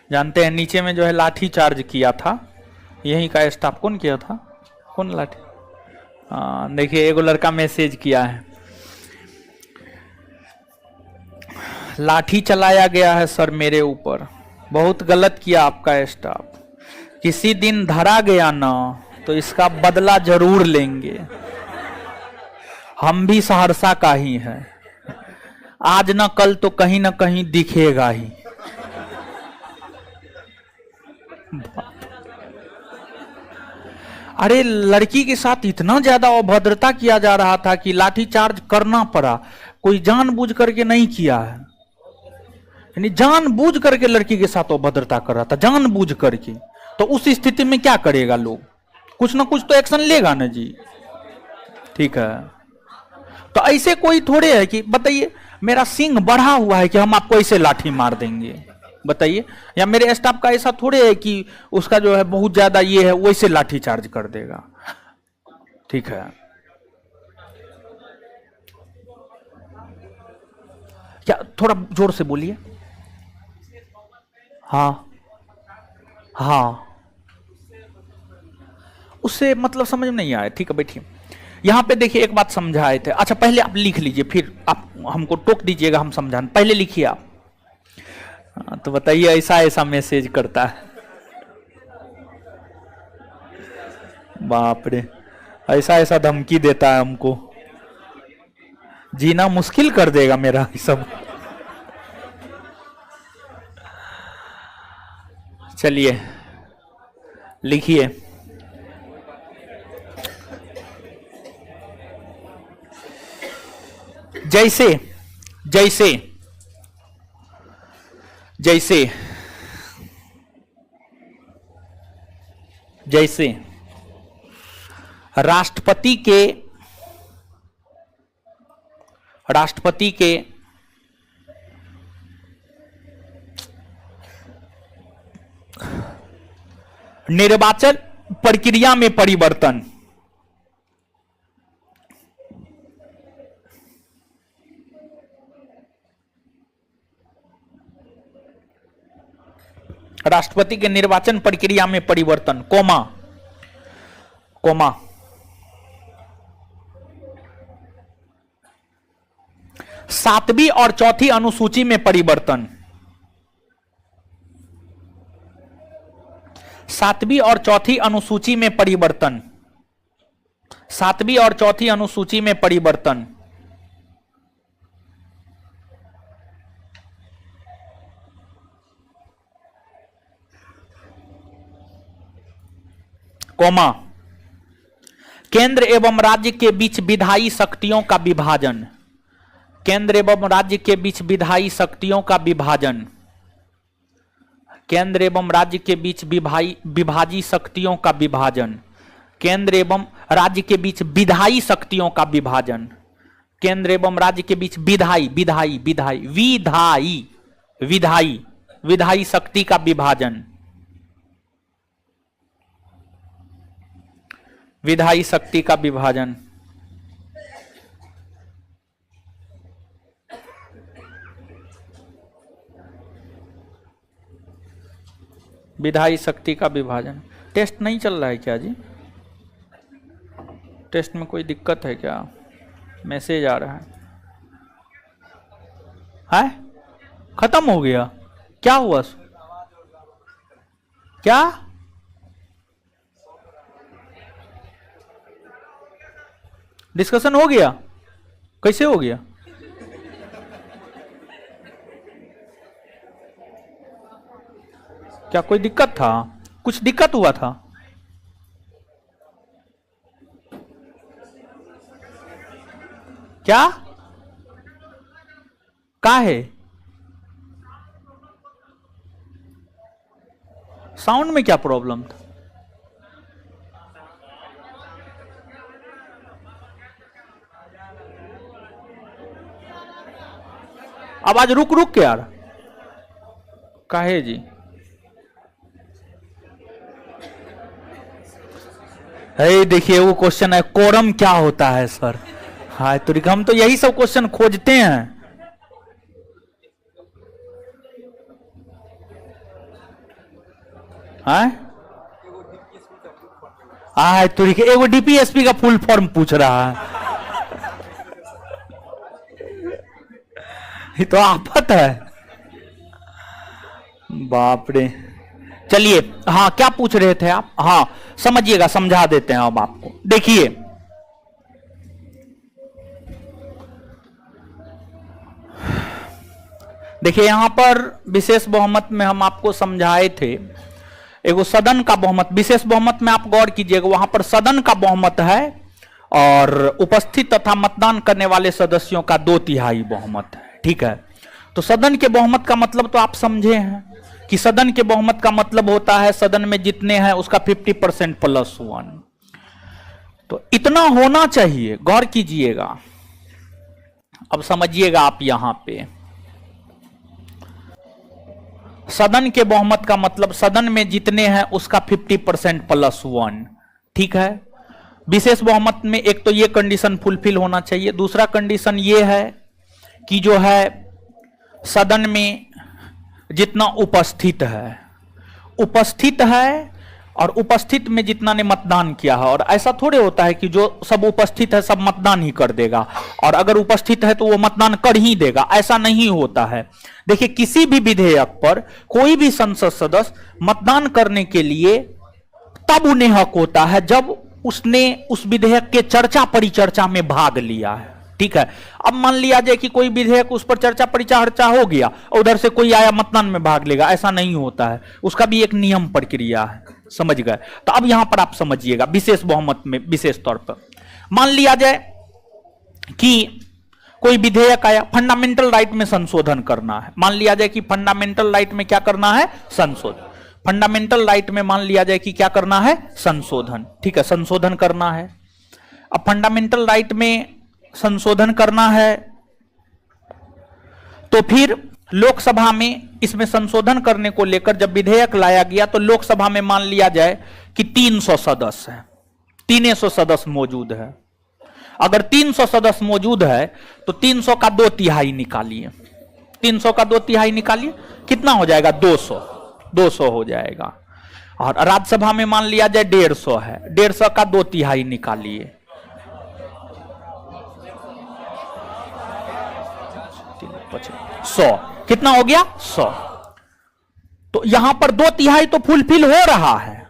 जानते हैं नीचे में जो है लाठी चार्ज किया था, यही का स्टाफ कौन किया था? कौन लाठी? देखिए एगो लड़का मैसेज किया है, लाठी चलाया गया है सर मेरे ऊपर, बहुत गलत किया आपका स्टाफ, किसी दिन धरा गया ना तो इसका बदला जरूर लेंगे, हम भी सहरसा का ही है, आज ना कल तो कहीं ना कहीं दिखेगा ही। अरे लड़की के साथ इतना ज्यादा अभद्रता किया जा रहा था कि लाठी चार्ज करना पड़ा। कोई जानबूझ करके नहीं किया है, यानी जानबूझ करके लड़की के साथ अभद्रता कर रहा था, जानबूझ करके। तो उस स्थिति में क्या करेगा लोग? कुछ ना कुछ तो एक्शन लेगा ना जी, ठीक है। तो ऐसे कोई थोड़े है कि बताइए मेरा सिंह बढ़ा हुआ है कि हम आपको ऐसे लाठी मार देंगे, बताइए। या मेरे स्टाफ का ऐसा थोड़े है कि उसका जो है बहुत ज्यादा ये है वैसे लाठी चार्ज कर देगा, ठीक है। क्या थोड़ा जोर से बोलिए। हाँ हाँ, उससे मतलब समझ में नहीं आया, ठीक है बैठिए। यहां पे देखिए एक बात समझाए थे। अच्छा पहले आप लिख लीजिए, फिर आप हमको टोक दीजिएगा, हम समझाने। पहले लिखिए आप। तो बताइए ऐसा ऐसा मैसेज करता है, बाप रे, ऐसा ऐसा धमकी देता है हमको, जीना मुश्किल कर देगा मेरा सब। चलिए लिखिए, जैसे जैसे जैसे जैसे राष्ट्रपति के निर्वाचन प्रक्रिया में परिवर्तन, राष्ट्रपति के निर्वाचन प्रक्रिया में परिवर्तन, कोमा कोमा। सातवीं और चौथी अनुसूची में परिवर्तन, सातवीं और चौथी अनुसूची में परिवर्तन, सातवीं और चौथी अनुसूची में परिवर्तन, कोमा। केंद्र एवं राज्य के बीच विधायी शक्तियों का विभाजन, केंद्र एवं राज्य के बीच विधायी शक्तियों का विभाजन, केंद्र एवं राज्य के बीच विभाजी शक्तियों का विभाजन, केंद्र एवं राज्य के बीच विधायी शक्तियों का विभाजन, केंद्र एवं राज्य के बीच विधायी विधायी विधायी विधायी विधायी विधायी शक्ति का विभाजन, विधायी शक्ति का विभाजन, विधायी शक्ति का विभाजन। टेस्ट नहीं चल रहा है क्या जी? टेस्ट में कोई दिक्कत है क्या? मैसेज आ रहा है? खत्म हो गया? क्या हुआ? क्या डिस्कशन हो गया? कैसे हो गया? क्या कोई दिक्कत था? कुछ दिक्कत हुआ था? क्या है? साउंड में क्या प्रॉब्लम था? आवाज रुक रुक के यार, काहे जी? देखिए वो क्वेश्चन है, कोरम क्या होता है सर? हाँ तो हम तो यही सब क्वेश्चन खोजते हैं। हाँ तो एगो डीपीएसपी का फुल फॉर्म पूछ रहा है। ये तो आफत है, बाप रे। चलिए, हाँ क्या पूछ रहे थे आप? हाँ समझिएगा, समझा देते हैं अब आपको। देखिए यहां पर विशेष बहुमत में हम आपको समझाए थे, एगो सदन का बहुमत, विशेष बहुमत में आप गौर कीजिएगा, वहां पर सदन का बहुमत है और उपस्थित तथा मतदान करने वाले सदस्यों का 2/3 बहुमत है। ठीक है, तो सदन के बहुमत का मतलब तो आप समझे हैं कि सदन के बहुमत का मतलब होता है सदन में जितने हैं उसका 50% + 1। तो इतना होना चाहिए, गौर कीजिएगा। अब समझिएगा आप, यहां पे सदन के बहुमत का मतलब सदन में जितने हैं उसका 50% + 1। ठीक है, विशेष बहुमत में एक तो ये कंडीशन फुलफिल होना चाहिए। दूसरा कंडीशन ये है कि जो है सदन में जितना उपस्थित है और उपस्थित में जितना ने मतदान किया है। और ऐसा थोड़े होता है कि जो सब उपस्थित है सब मतदान ही कर देगा, और अगर उपस्थित है तो वो मतदान कर ही देगा, ऐसा नहीं होता है। देखिए, किसी भी विधेयक पर कोई भी संसद सदस्य मतदान करने के लिए तब उन्हें हक होता है जब उसने उस विधेयक के चर्चा परिचर्चा में भाग लिया है। ठीक है, अब मान लिया जाए कि कोई विधेयक उस पर चर्चा परिचर्चा हो गया, उधर से कोई आया मतदान में भाग लेगा, ऐसा नहीं होता है। उसका भी एक नियम प्रक्रिया है, समझ गए? तो अब यहां पर आप समझिएगा, विशेष बहुमत में विशेष तौर पर मान लिया जाए कि कोई विधेयक आया, फंडामेंटल राइट में संशोधन करना है। मान लिया जाए कि फंडामेंटल राइट में क्या करना है? संशोधन। फंडामेंटल राइट में मान लिया जाए कि क्या करना है? संशोधन। ठीक है, संशोधन करना है। अब फंडामेंटल राइट में संशोधन करना है तो फिर लोकसभा में इसमें संशोधन करने को लेकर जब विधेयक लाया गया तो लोकसभा में मान लिया जाए कि 300 सदस्य है, 300 सदस्य मौजूद है। अगर 300 सदस्य मौजूद है तो 300 का 2/3 निकालिए, 300 का 2/3 निकालिए, कितना हो जाएगा? 200। 200 हो जाएगा। और राज्यसभा में मान लिया जाए 150 है, 150 का 2/3 निकालिए, 100 कितना हो गया 100। तो यहां पर 2/3 तो फुलफिल हो रहा है,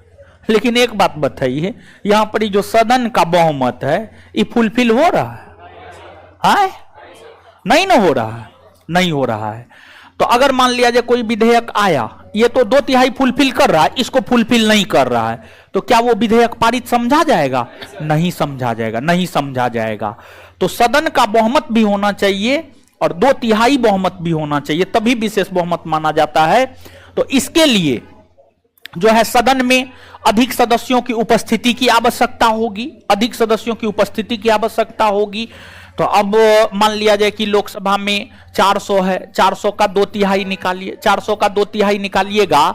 लेकिन एक बात बताइए, यहां पर जो सदन का बहुमत है ये फुलफिल हो रहा है? नहीं ना हो रहा है, नहीं हो रहा है। तो अगर मान लिया जाए कोई विधेयक आया, ये तो 2/3 फुलफिल कर रहा है, इसको फुलफिल नहीं कर रहा है, तो क्या वो विधेयक पारित समझा जाएगा? नहीं समझा जाएगा, नहीं समझा जाएगा। तो सदन का बहुमत भी होना चाहिए और 2/3 बहुमत भी होना चाहिए, तभी विशेष बहुमत माना जाता है। तो इसके लिए जो है सदन में अधिक सदस्यों की उपस्थिति की आवश्यकता होगी, अधिक सदस्यों की उपस्थिति की आवश्यकता होगी। तो अब मान लिया जाए कि लोकसभा में 400 है, 400 का 2/3 निकालिए, 400 का 2/3 निकालिएगा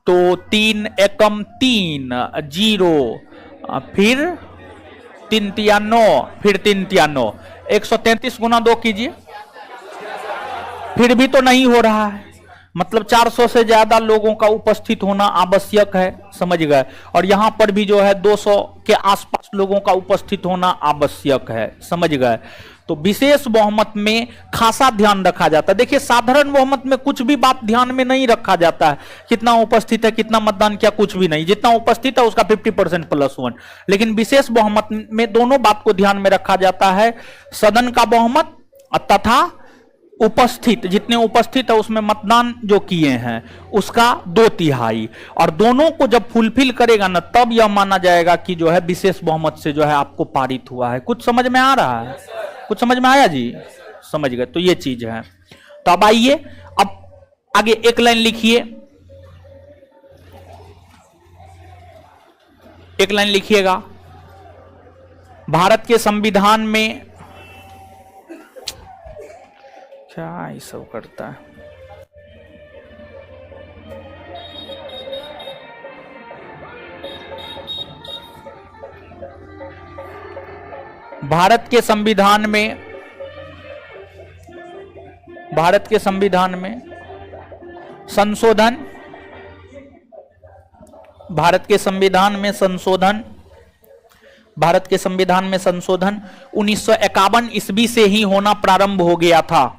तो 3 एकम 3 0, फिर 3 तिया 9, फिर 3 तिया 9, 133 गुना 2 कीजिए, फिर भी तो नहीं हो रहा है। मतलब 400 से ज्यादा लोगों का उपस्थित होना आवश्यक है, समझ गए। और यहां पर भी जो है 200 के आसपास लोगों का उपस्थित होना आवश्यक है, समझ गए। तो विशेष बहुमत में खासा ध्यान रखा जाता है। देखिए साधारण बहुमत में कुछ भी बात ध्यान में नहीं रखा जाता है, कितना उपस्थित है, कितना मतदान किया, कुछ भी नहीं, जितना उपस्थित है उसका 50% +1। लेकिन विशेष बहुमत में दोनों बात को ध्यान में रखा जाता है, सदन का बहुमत तथा उपस्थित, जितने उपस्थित है उसमें मतदान जो किए हैं उसका 2/3। और दोनों को जब फुलफिल करेगा ना, तब यह माना जाएगा कि जो है विशेष बहुमत से जो है आपको पारित हुआ है। कुछ समझ में आ रहा है? कुछ समझ में आया जी? समझ गए। तो ये चीज है। तो अब आइए, अब आगे एक लाइन लिखिए, एक लाइन लिखिएगा। भारत के संविधान में क्या ये सब करता है? भारत के संविधान में, भारत के संविधान में संशोधन, भारत के संविधान में संशोधन, भारत के संविधान में संशोधन 1951 ईस्वी से ही होना प्रारंभ हो गया था।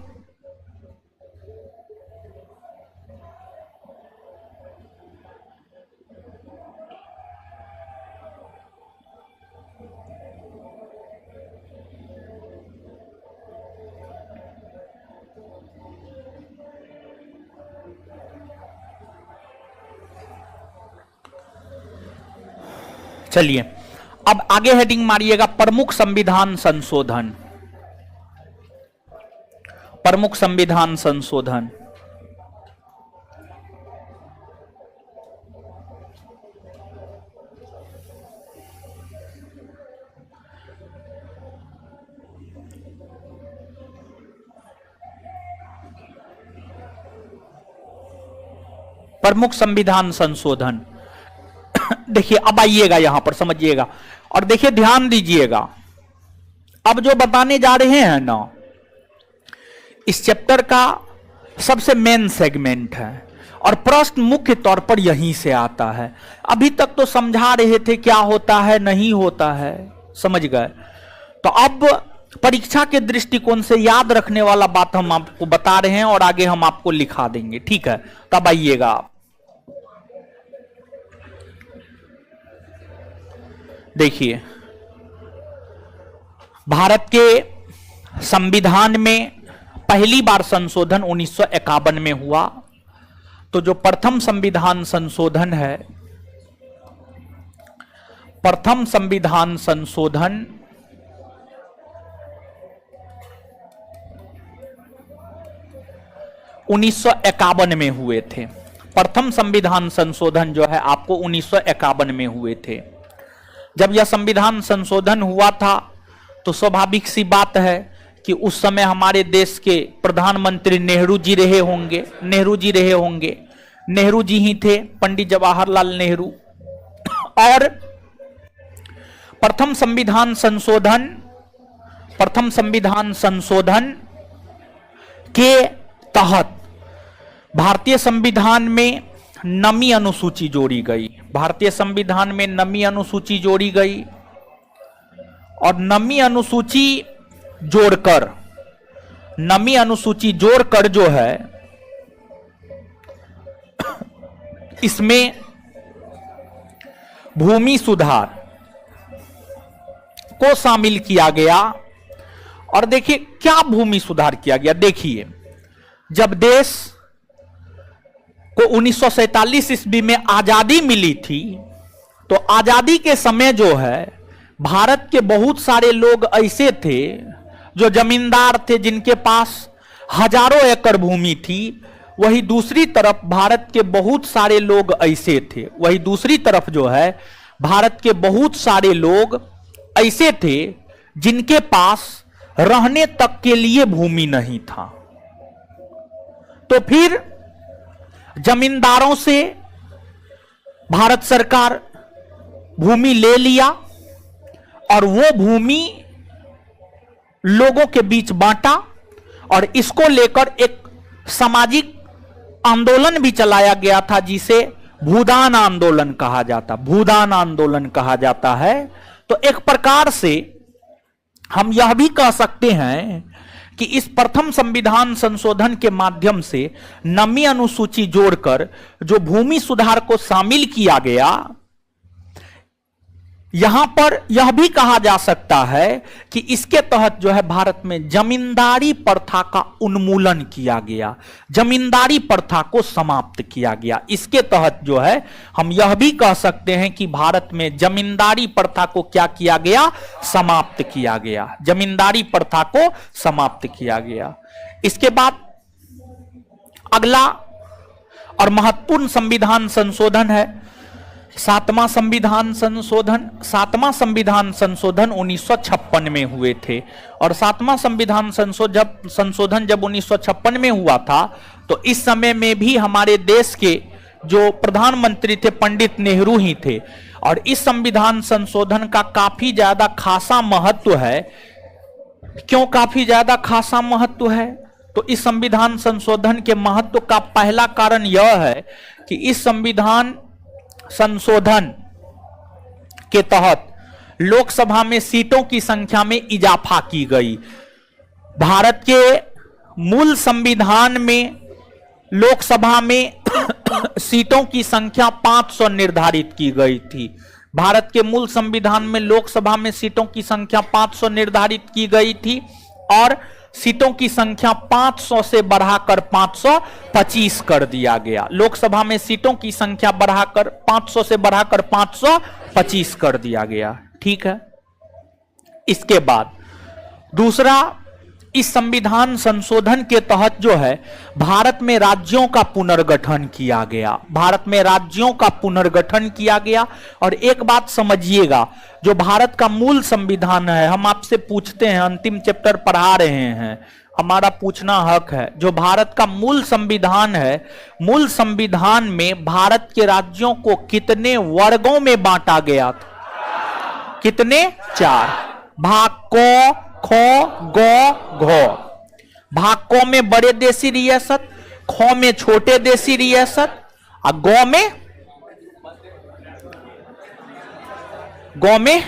चलिए अब आगे हेडिंग मारिएगा, प्रमुख संविधान संशोधन, प्रमुख संविधान संशोधन। प्रमुख संविधान संशोधन। देखिए अब आइएगा यहां पर, समझिएगा और देखिए ध्यान दीजिएगा। अब जो बताने जा रहे हैं ना, इस चैप्टर का सबसे मेन सेगमेंट है और प्रश्न मुख्य तौर पर यहीं से आता है। अभी तक तो समझा रहे थे क्या होता है नहीं होता है, समझ गए। तो अब परीक्षा के दृष्टिकोण से याद रखने वाला बात हम आपको बता रहे हैं और आगे हम आपको लिखा देंगे, ठीक है। तब आइएगा आप, देखिए भारत के संविधान में पहली बार संशोधन 1951 में हुआ। तो जो प्रथम संविधान संशोधन है, प्रथम संविधान संशोधन 1951 में हुए थे। प्रथम संविधान संशोधन जो है आपको 1951 में हुए थे। जब यह संविधान संशोधन हुआ था तो स्वाभाविक सी बात है कि उस समय हमारे देश के प्रधानमंत्री नेहरू जी रहे होंगे, नेहरू जी रहे होंगे, नेहरू जी ही थे, पंडित जवाहरलाल नेहरू। और प्रथम संविधान संशोधन, प्रथम संविधान संशोधन के तहत भारतीय संविधान में नमी अनुसूची जोड़ी गई। भारतीय संविधान में नमी अनुसूची जोड़ी गई और नमी अनुसूची जोड़कर जो है इसमें भूमि सुधार को शामिल किया गया। और देखिए क्या भूमि सुधार किया गया। देखिए जब देश को 1947 ईस्वी में आजादी मिली थी तो आजादी के समय जो है भारत के बहुत सारे लोग ऐसे थे जो जमींदार थे जिनके पास हजारों एकड़ भूमि थी। वही दूसरी तरफ भारत के बहुत सारे लोग ऐसे थे, वही दूसरी तरफ जो है भारत के बहुत सारे लोग ऐसे थे जिनके पास रहने तक के लिए भूमि नहीं था। तो फिर जमींदारों से भारत सरकार भूमि ले लिया और वो भूमि लोगों के बीच बांटा और इसको लेकर एक सामाजिक आंदोलन भी चलाया गया था जिसे भूदान आंदोलन कहा जाता है। तो एक प्रकार से हम यह भी कह सकते हैं कि इस प्रथम संविधान संशोधन के माध्यम से नमी अनुसूची जोड़कर जो भूमि सुधार को शामिल किया गया, यहां पर यह भी कहा जा सकता है कि इसके तहत जो है भारत में जमींदारी प्रथा का उन्मूलन किया गया, जमींदारी प्रथा को समाप्त किया गया। इसके तहत जो है हम यह भी कह सकते हैं कि भारत में जमींदारी प्रथा को क्या किया गया, समाप्त किया गया, जमींदारी प्रथा को समाप्त किया गया। इसके बाद अगला और महत्वपूर्ण संविधान संशोधन है सातवां संविधान संशोधन। सातवां संविधान संशोधन 1956 में हुए थे और सातवां संविधान संशोधन जब 1956 में हुआ था तो इस समय में भी हमारे देश के जो प्रधानमंत्री थे पंडित नेहरू ही थे। और इस संविधान संशोधन का काफी ज्यादा खासा महत्व है। क्यों काफी ज्यादा खासा महत्व है? तो इस संविधान संशोधन के महत्व का पहला कारण यह है कि इस संविधान संशोधन के तहत लोकसभा में सीटों की संख्या में इजाफा की गई। भारत के मूल संविधान में लोकसभा में सीटों की संख्या 500 निर्धारित की गई थी। भारत के मूल संविधान में लोकसभा में सीटों की संख्या 500 निर्धारित की गई थी और सीटों की संख्या 500 से बढ़ाकर 525 कर दिया गया। लोकसभा में सीटों की संख्या बढ़ाकर 500 से बढ़ाकर 525 कर दिया गया। ठीक है। इसके बाद दूसरा, इस संविधान संशोधन के तहत जो है भारत में राज्यों का पुनर्गठन किया गया। भारत में राज्यों का पुनर्गठन किया गया। और एक बात समझिएगा, जो भारत का मूल संविधान है, हम आपसे पूछते हैं, अंतिम चैप्टर पढ़ा रहे हैं, हमारा पूछना हक है। जो भारत का मूल संविधान है, मूल संविधान में भारत के राज्यों को कितने वर्गों में बांटा गया था? कितने? 4 भाग को, खो, गो, घो। भाग को में बड़े देशी रियासत, खो में छोटे देशी रियासत और गो में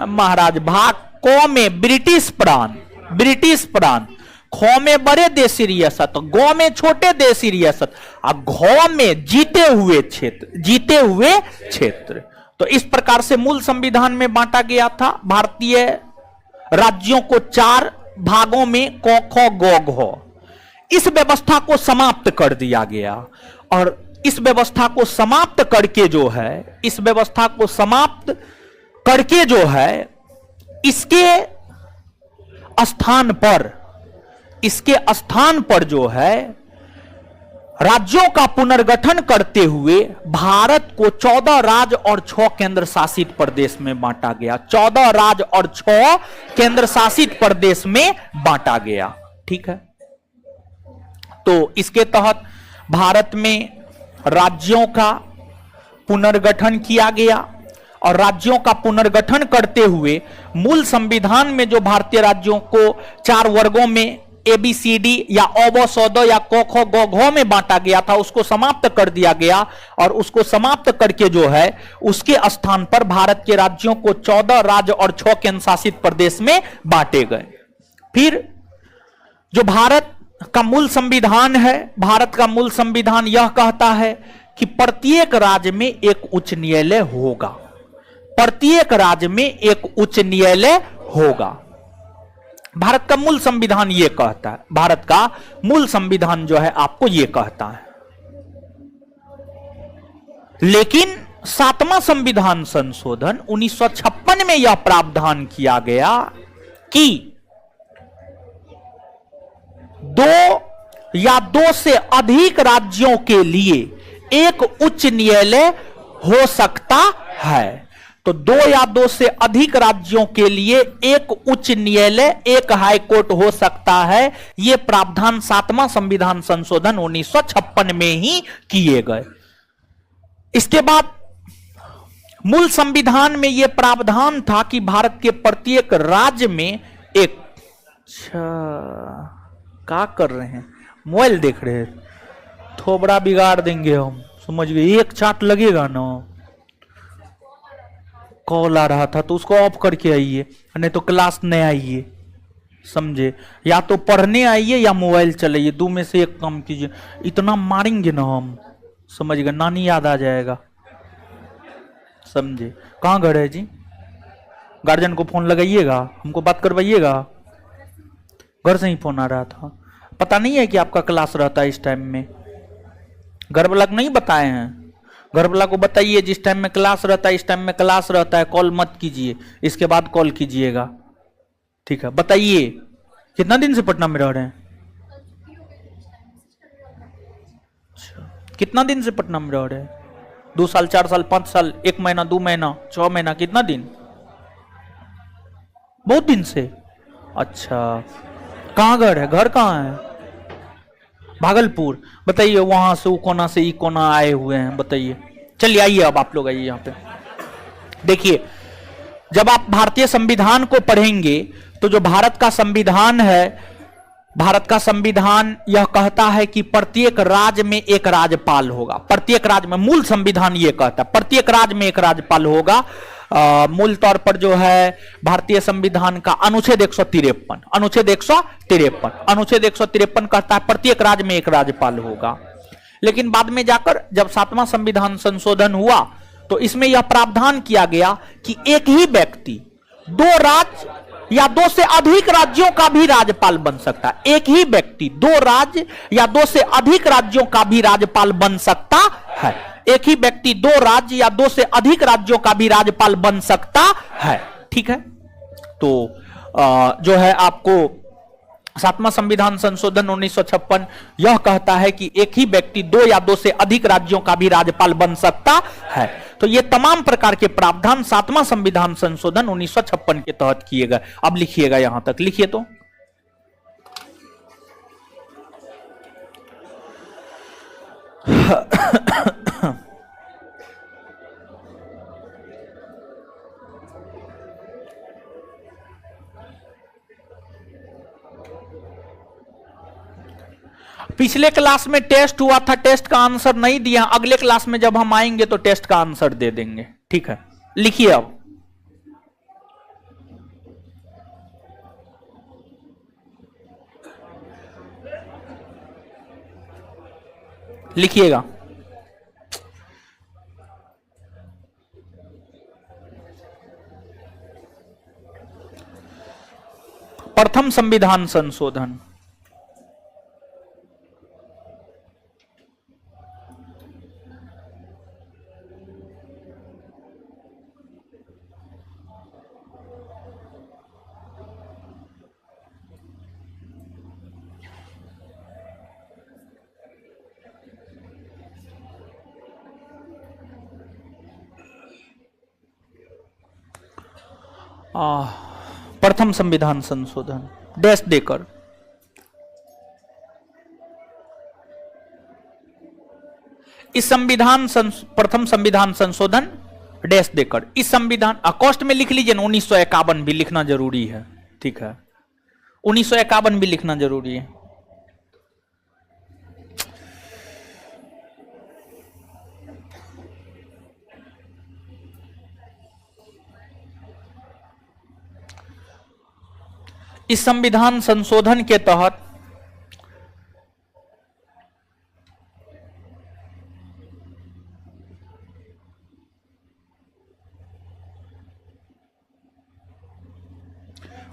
महाराज। भाग को में ब्रिटिश प्रांत, खो में बड़े देशी रियासत, गो में छोटे देशी रियासत और घो में जीते हुए क्षेत्र। तो इस प्रकार से मूल संविधान में बांटा गया था भारतीय राज्यों को 4 भागों में, को, खो, गो, घो। इस व्यवस्था को समाप्त कर दिया गया और इस व्यवस्था को समाप्त करके जो है, इस व्यवस्था को समाप्त करके जो है, इसके स्थान पर जो है राज्यों का पुनर्गठन करते हुए भारत को 14 राज्य और 6 केंद्र शासित प्रदेश में बांटा गया। 14 राज्य और 6 केंद्र शासित प्रदेश में बांटा गया। ठीक है। तो इसके तहत भारत में राज्यों का पुनर्गठन किया गया और राज्यों का पुनर्गठन करते हुए मूल संविधान में जो भारतीय राज्यों को 4 वर्गों में ABCD या ओबो सोदो या कोखो गोघो में बांटा गया था, उसको समाप्त कर दिया गया और उसको समाप्त करके जो है उसके स्थान पर भारत के राज्यों को 14 राज्य और 6 केंद्र शासित प्रदेश में बांटे गए। फिर जो भारत का मूल संविधान है, भारत का मूल संविधान यह कहता है कि प्रत्येक राज्य में एक उच्च न्यायालय होगा, प्रत्येक राज्य में एक उच्च न्यायालय होगा। भारत का मूल संविधान यह कहता है, भारत का मूल संविधान जो है आपको यह कहता है। लेकिन 7वां संविधान संशोधन 1956 में यह प्रावधान किया गया कि 2 या 2 से अधिक राज्यों के लिए एक उच्च न्यायालय हो सकता है। तो 2 या 2 से अधिक राज्यों के लिए एक उच्च न्यायालय, एक हाई कोर्ट हो सकता है। यह प्रावधान 7वां संविधान संशोधन 1956 में ही किए गए। इसके बाद मूल संविधान में यह प्रावधान था कि भारत के प्रत्येक राज्य में एक, क्या कर रहे हैं, मोबाइल देख रहे हैं, थोबड़ा बिगाड़ देंगे हम, समझ गए। एक चाट लगेगा ना, कॉल आ रहा था तो उसको ऑफ करके आइए, नहीं तो क्लास में आइए, समझे। या तो पढ़ने आइए या मोबाइल चलाइए, 2 में से एक काम कीजिए। इतना मारेंगे ना हम, समझ गए, नानी याद आ जाएगा, समझे। कहाँ घर है जी? गार्जियन को फोन लगाइएगा, हमको बात करवाइएगा। घर से ही फोन आ रहा था। पता नहीं है कि आपका क्लास रहता है इस टाइम में? घर वाला नहीं बताए हैं? घर वाला को बताइए जिस टाइम में क्लास रहता है इस टाइम में क्लास रहता है, कॉल मत कीजिए, इसके बाद कॉल कीजिएगा, ठीक है। बताइए कितना दिन से पटना में रह रहे हैं? कितना दिन से पटना में रह रहे हैं? 2 साल, 4 साल, 5 साल, 1 महीना, 2 महीना, 6 महीना, कितना दिन? बहुत दिन से। अच्छा, कहाँ घर है? घर कहाँ है? भागलपुर। बताइए वहां से वो कोना से ई कोना आए हुए हैं, बताइए। चलिए आइए, अब आप लोग आइए यहाँ पे। देखिए, जब आप भारतीय संविधान को पढ़ेंगे तो जो भारत का संविधान है, भारत का संविधान यह कहता है कि प्रत्येक राज्य में एक राज्यपाल होगा। प्रत्येक राज्य में, मूल संविधान यह कहता है प्रत्येक राज्य में एक राज्यपाल होगा। मूल तौर पर जो है भारतीय संविधान का अनुच्छेद 153, अनुच्छेद 153 कहता है प्रत्येक राज्य में एक राज्यपाल होगा। लेकिन बाद में जाकर जब 7वां संविधान संशोधन हुआ तो इसमें यह प्रावधान किया गया कि एक ही व्यक्ति 2 राज्य या 2 से अधिक राज्यों का भी राज्यपाल बन सकता है। एक ही व्यक्ति 2 राज्य या 2 से अधिक राज्यों का भी राज्यपाल बन सकता है। एक ही व्यक्ति 2 राज्य या 2 से अधिक राज्यों का भी राज्यपाल बन सकता है, ठीक है। तो जो है आपको 7वां संविधान संशोधन 1956 यह कहता है कि एक ही व्यक्ति 2 या 2 से अधिक राज्यों का भी राज्यपाल बन सकता है। तो ये तमाम प्रकार के प्रावधान 7वां संविधान संशोधन 1956 के तहत किए गए। अब लिखिएगा, यहां तक लिखिए। तो पिछले क्लास में टेस्ट हुआ था, टेस्ट का आंसर नहीं दिया। अगले क्लास में जब हम आएंगे तो टेस्ट का आंसर दे देंगे, ठीक है। लिखिए, अब लिखिएगा। प्रथम संविधान संशोधन। प्रथम संविधान संशोधन डैश देकर, इस संविधान प्रथम संविधान संशोधन डैश देकर, इस संविधान कॉस्ट में लिख लीजिए ना, 1951 भी लिखना जरूरी है, ठीक है। 1951 भी लिखना जरूरी है। इस संविधान संशोधन के तहत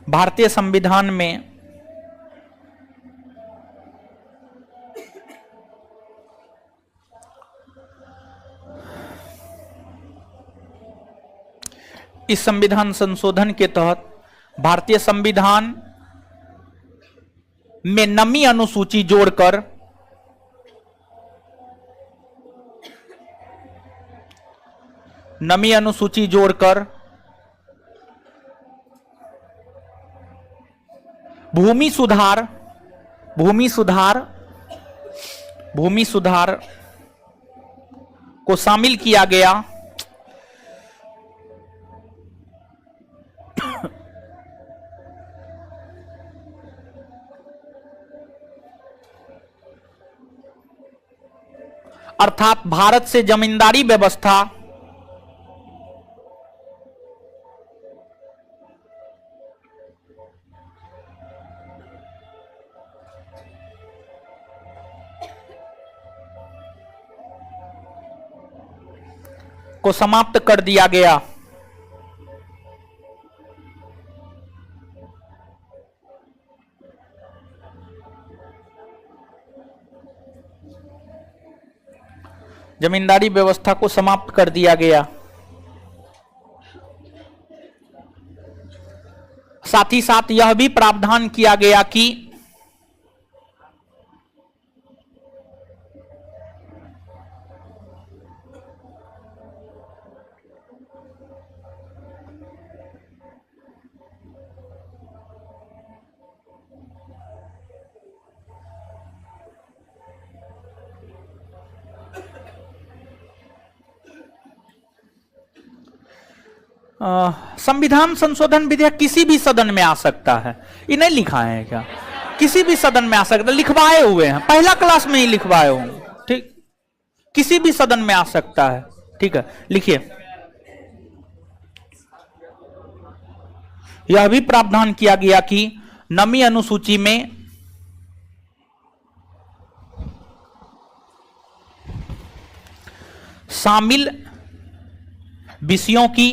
भारतीय संविधान में इस संविधान संशोधन के तहत भारतीय संविधान में नवीं अनुसूची जोड़कर भूमि सुधार को शामिल किया गया। अर्थात भारत से जमींदारी व्यवस्था को समाप्त कर दिया गया। जमींदारी व्यवस्था को समाप्त कर दिया गया। साथ ही साथ यह भी प्रावधान किया गया कि संविधान संशोधन विधेयक किसी भी सदन में आ सकता है। ये नहीं लिखा है क्या? किसी भी सदन में आ सकता है, लिखवाए हुए हैं, पहला क्लास में ही लिखवाए होंगे। ठीक, किसी भी सदन में आ सकता है। ठीक है, लिखिए। यह भी प्रावधान किया गया कि नवीं अनुसूची में शामिल विषयों की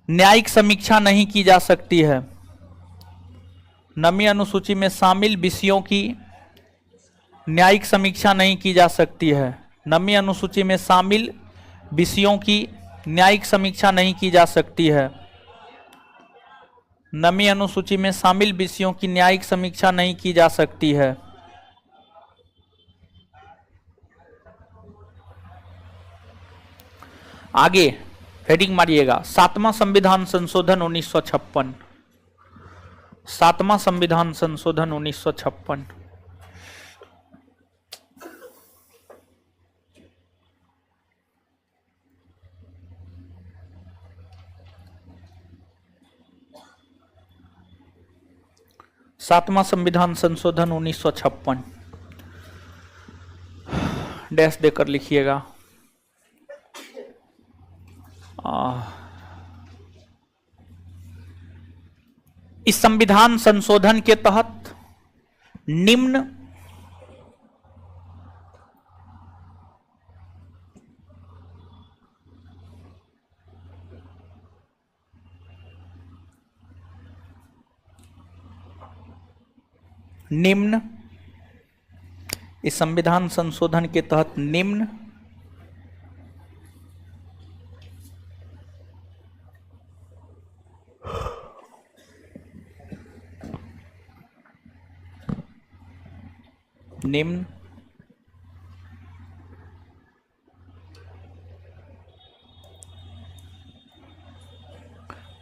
न्यायिक समीक्षा नहीं की जा सकती है। नवीं अनुसूची में शामिल विषयों की न्यायिक समीक्षा नहीं की जा सकती है। नवीं अनुसूची में शामिल विषयों की न्यायिक समीक्षा नहीं की जा सकती है। नवीं अनुसूची में शामिल विषयों की न्यायिक समीक्षा नहीं की जा सकती है। आगे हेडिंग मारिएगा, 7वां संविधान संशोधन 1956। 7वां संविधान संशोधन 1956। सातवां संविधान संशोधन 1956 डैश देकर लिखिएगा। इस संविधान संशोधन के तहत निम्न इस संविधान संशोधन के तहत निम्न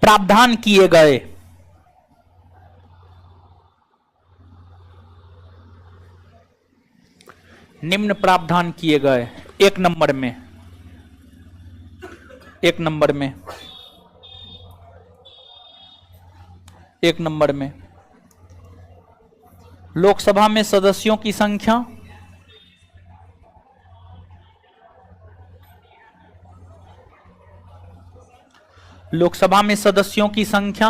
प्रावधान किए गए एक नंबर में 1 नंबर में। लोकसभा में सदस्यों की संख्या, लोकसभा में सदस्यों की संख्या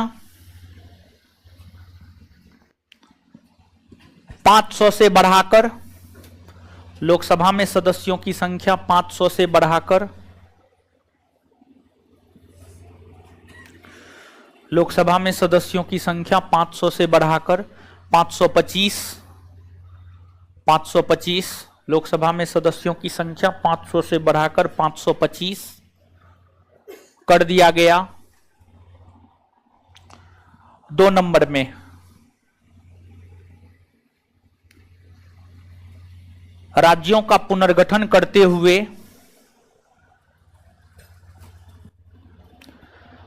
500 से बढ़ाकर, लोकसभा में सदस्यों की संख्या 500 से बढ़ाकर, लोकसभा में सदस्यों की संख्या 500 से बढ़ाकर 525, 525, लोकसभा में सदस्यों की संख्या 500 से बढ़ाकर 525 कर दिया गया। 2 नंबर में राज्यों का पुनर्गठन करते हुए,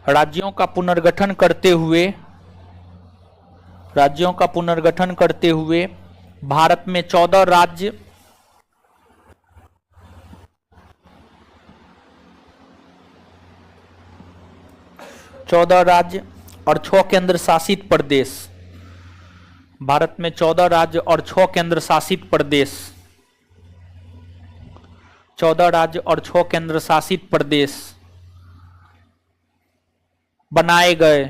राज्यों का पुनर्गठन करते हुए, राज्यों का पुनर्गठन करते हुए भारत में 14 राज्य, 14 राज्य और 6 केंद्र शासित प्रदेश, भारत में 14 राज्य और 6 केंद्र शासित प्रदेश, 14 राज्य और 6 केंद्र शासित प्रदेश बनाए गए।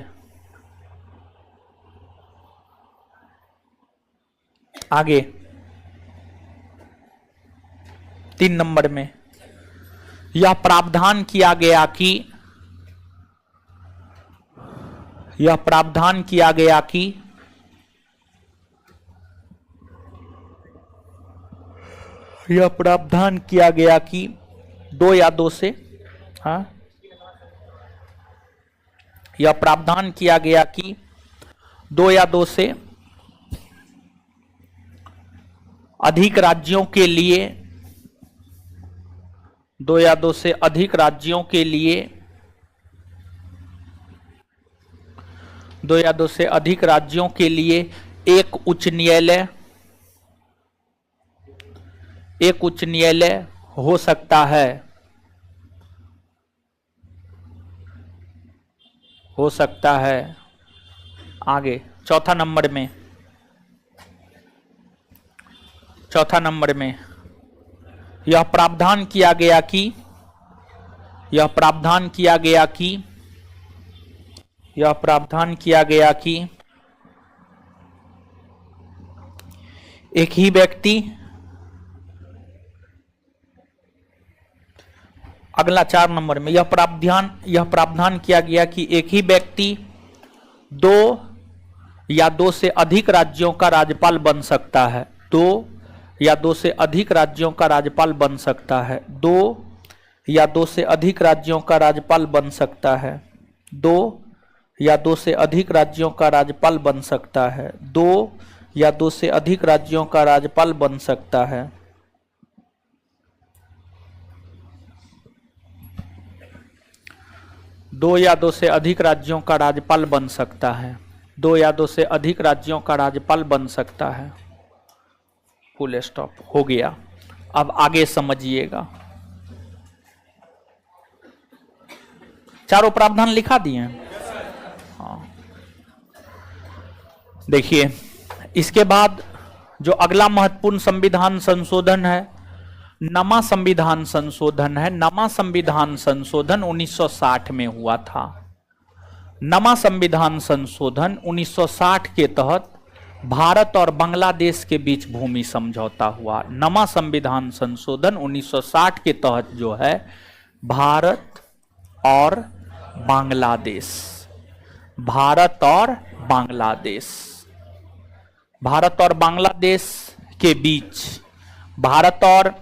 आगे 3 नंबर में यह प्रावधान किया गया कि, यह प्रावधान किया गया कि यह प्रावधान किया गया कि 2 या 2 से, हाँ, यह प्रावधान किया गया कि 2 या 2 से अधिक राज्यों के लिए, 2 या 2 से अधिक राज्यों के लिए, 2 या 2 से अधिक राज्यों के लिए एक उच्च न्यायालय, एक उच्च न्यायालय हो सकता है, हो सकता है। आगे 4 नंबर में, 4 नंबर में यह प्रावधान किया गया कि, यह प्रावधान किया गया कि, यह प्रावधान किया गया कि एक ही व्यक्ति, अगला 4 नंबर में यह प्रावधान किया गया कि एक ही व्यक्ति 2 या 2 से अधिक राज्यों का राज्यपाल बन सकता है, 2 या 2 से अधिक राज्यों का राज्यपाल बन सकता है, 2 या 2 से अधिक राज्यों का राज्यपाल बन सकता है, 2 या 2 से अधिक राज्यों का राज्यपाल बन सकता है, 2 या 2 से अधिक राज्यों का राज्यपाल बन सकता है। 2 या 2 से अधिक राज्यों का राज्यपाल बन सकता है, 2 या 2 से अधिक राज्यों का राज्यपाल बन सकता है। फुल स्टॉप हो गया। अब आगे समझिएगा। चारों प्रावधान लिखा दिए हैं। हाँ, देखिए इसके बाद जो अगला महत्वपूर्ण संविधान संशोधन है, नमा संविधान संशोधन है। नमा संविधान संशोधन 1960 में हुआ था। नमा संविधान संशोधन 1960 के तहत भारत और बांग्लादेश के बीच भूमि समझौता हुआ। नमा संविधान संशोधन 1960 के तहत जो है भारत और बांग्लादेश, भारत और बांग्लादेश, भारत और बांग्लादेश के बीच, भारत और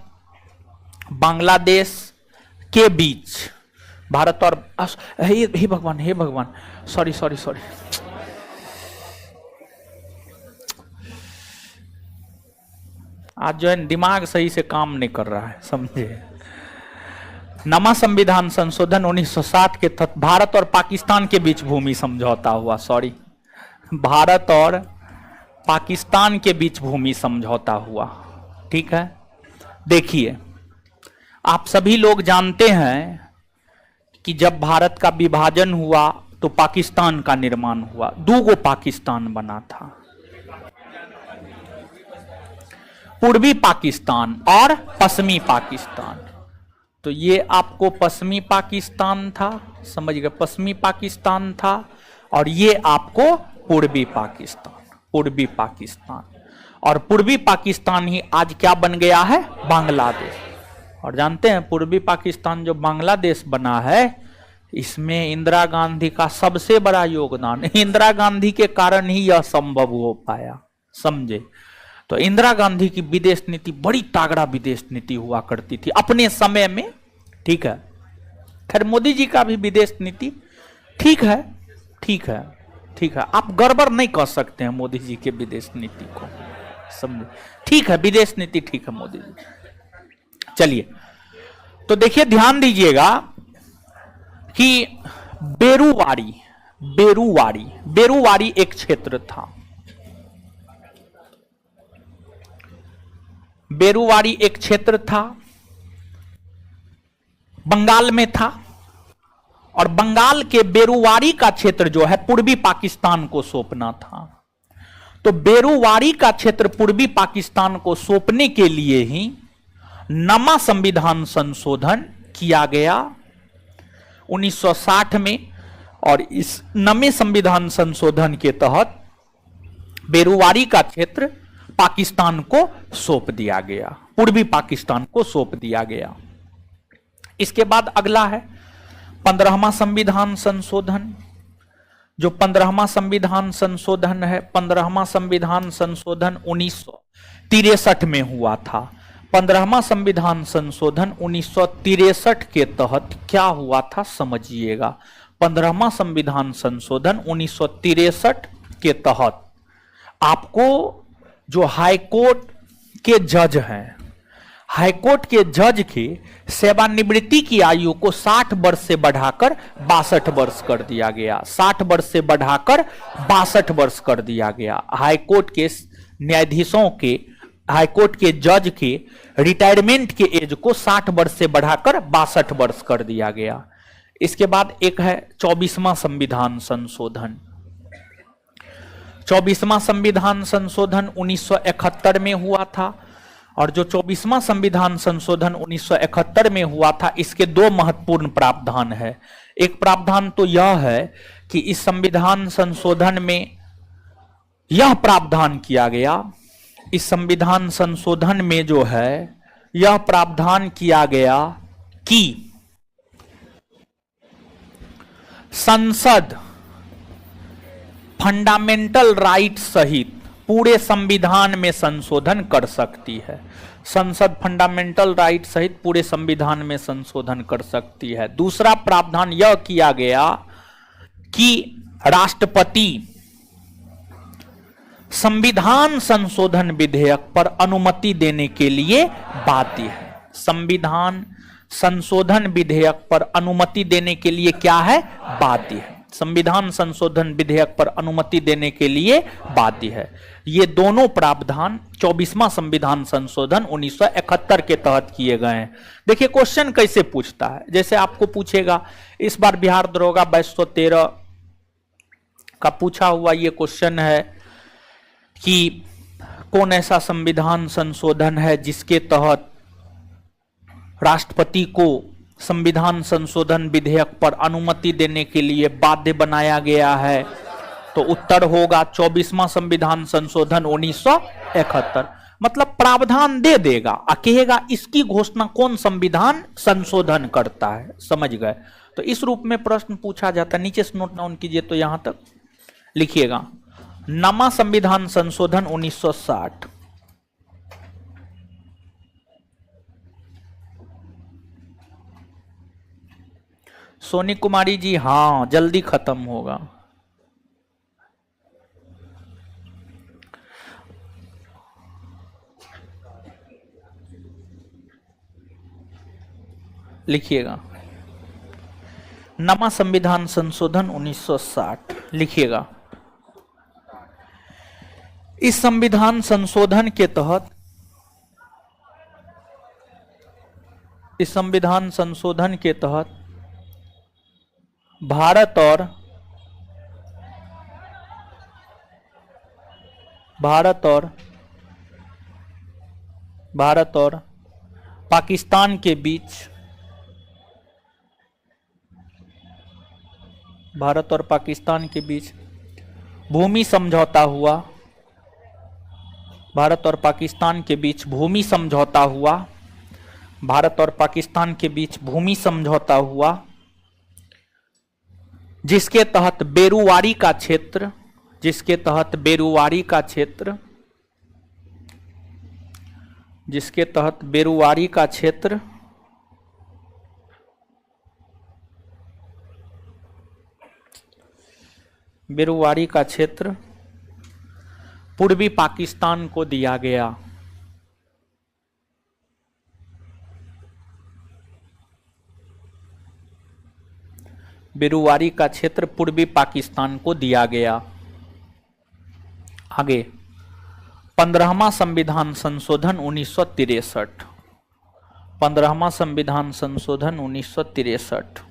बांग्लादेश के बीच, भारत और हे भगवान, हे भगवान, सॉरी सॉरी सॉरी, आज जो है दिमाग सही से काम नहीं कर रहा है, समझे। नमा संविधान संशोधन 1960 के तहत भारत और पाकिस्तान के बीच भूमि समझौता हुआ। सॉरी, भारत और पाकिस्तान के बीच भूमि समझौता हुआ। ठीक है, देखिए आप सभी लोग जानते हैं कि जब भारत का विभाजन हुआ तो पाकिस्तान का निर्माण हुआ। दो पाकिस्तान बना था, पूर्वी पाकिस्तान और पश्चिमी पाकिस्तान। तो ये आपको पश्चिमी पाकिस्तान था, समझ गए, पश्चिमी पाकिस्तान था, और ये आपको पूर्वी पाकिस्तान, पूर्वी पाकिस्तान। और पूर्वी पाकिस्तान ही आज क्या बन गया है, बांग्लादेश। और जानते हैं पूर्वी पाकिस्तान जो बांग्लादेश बना है, इसमें इंदिरा गांधी का सबसे बड़ा योगदान। इंदिरा गांधी के कारण ही यह संभव हो पाया, समझे। तो इंदिरा गांधी की विदेश नीति बड़ी तागड़ा विदेश नीति हुआ करती थी अपने समय में, ठीक है। खैर मोदी जी का भी विदेश नीति ठीक है, ठीक है, ठीक है, आप गड़बड़ नहीं कर सकते हैं मोदी जी के विदेश नीति को, समझे, ठीक है, विदेश नीति ठीक है मोदी जी। चलिए, तो देखिए ध्यान दीजिएगा कि बेरुवारी, बेरुवारी, बेरुवारी एक क्षेत्र था। बेरुवारी एक क्षेत्र था, बंगाल में था, और बंगाल के बेरुवारी का क्षेत्र जो है पूर्वी पाकिस्तान को सौंपना था। तो बेरुवारी का क्षेत्र पूर्वी पाकिस्तान को सौंपने के लिए ही नवा संविधान संशोधन किया गया 1960 में, और इस नवे संविधान संशोधन के तहत बेरुवारी का क्षेत्र पाकिस्तान को सौंप दिया गया, पूर्वी पाकिस्तान को सौंप दिया गया। इसके बाद अगला है 15वां संविधान संशोधन। जो 15वां संविधान संशोधन है, 15वां संविधान संशोधन 1963 में हुआ था। 15वां संविधान संशोधन 1963 के तहत क्या हुआ था समझिएगा। 15वां संविधान संशोधन 1963 के तहत आपको जो हाईकोर्ट के जज हैं, हाईकोर्ट के जज की सेवानिवृत्ति की आयु को 60 वर्ष से बढ़ाकर 62 वर्ष कर दिया गया। 60 वर्ष से बढ़ाकर 62 वर्ष कर दिया गया। हाईकोर्ट के न्यायाधीशों के, हाईकोर्ट के जज के रिटायरमेंट के एज को 60 वर्ष से बढ़ाकर 62 वर्ष कर दिया गया। इसके बाद एक है 24वां संविधान संशोधन। 24वां संविधान संशोधन 1971 में हुआ था, और जो 24वां संविधान संशोधन 1971 में हुआ था, इसके दो महत्वपूर्ण प्रावधान है। एक प्रावधान तो यह है कि इस संविधान संशोधन में यह प्रावधान किया गया, इस संविधान संशोधन में जो है यह प्रावधान किया गया कि संसद फंडामेंटल राइट सहित पूरे संविधान में संशोधन कर सकती है। संसद फंडामेंटल राइट सहित पूरे संविधान में संशोधन कर सकती है। दूसरा प्रावधान यह किया गया कि राष्ट्रपति संविधान संशोधन विधेयक पर अनुमति देने के लिए बाध्य है। संविधान संशोधन विधेयक पर अनुमति देने के लिए क्या है, बाध्य है। संविधान संशोधन विधेयक पर अनुमति देने के लिए बाध्य है। ये दोनों प्रावधान 24वां संविधान संशोधन 1971 के तहत किए गए हैं। देखिए क्वेश्चन कैसे पूछता है, जैसे आपको पूछेगा, इस बार बिहार दरोगा 2213 का पूछा हुआ ये क्वेश्चन है कि कौन ऐसा संविधान संशोधन है जिसके तहत राष्ट्रपति को संविधान संशोधन विधेयक पर अनुमति देने के लिए बाध्य बनाया गया है। तो उत्तर होगा 24वां संविधान संशोधन 1971। मतलब प्रावधान दे देगा, कहेगा इसकी घोषणा कौन संविधान संशोधन करता है, समझ गए। तो इस रूप में प्रश्न पूछा जाता है। नीचे से नोट डाउन कीजिए, तो यहां तक लिखिएगा। नवा संविधान संशोधन 1960, सोनी कुमारी जी, हाँ जल्दी खत्म होगा। लिखिएगा नवा संविधान संशोधन 1960 लिखिएगा। इस संविधान संशोधन के तहत, इस संविधान संशोधन के तहत भारत और भारत और पाकिस्तान के बीच, भारत और पाकिस्तान के बीच भूमि समझौता हुआ, भारत और पाकिस्तान के बीच भूमि समझौता हुआ, भारत और पाकिस्तान के बीच भूमि समझौता हुआ, जिसके तहत बेरुवारी का क्षेत्र, जिसके तहत बेरुवारी का क्षेत्र, जिसके तहत बेरुवारी का क्षेत्र बेरुवारी का क्षेत्र पूर्वी पाकिस्तान को दिया गया। बेरुवारी का क्षेत्र पूर्वी पाकिस्तान को दिया गया। आगे 15वां संविधान संशोधन 1963, 15वां संविधान संशोधन 1963।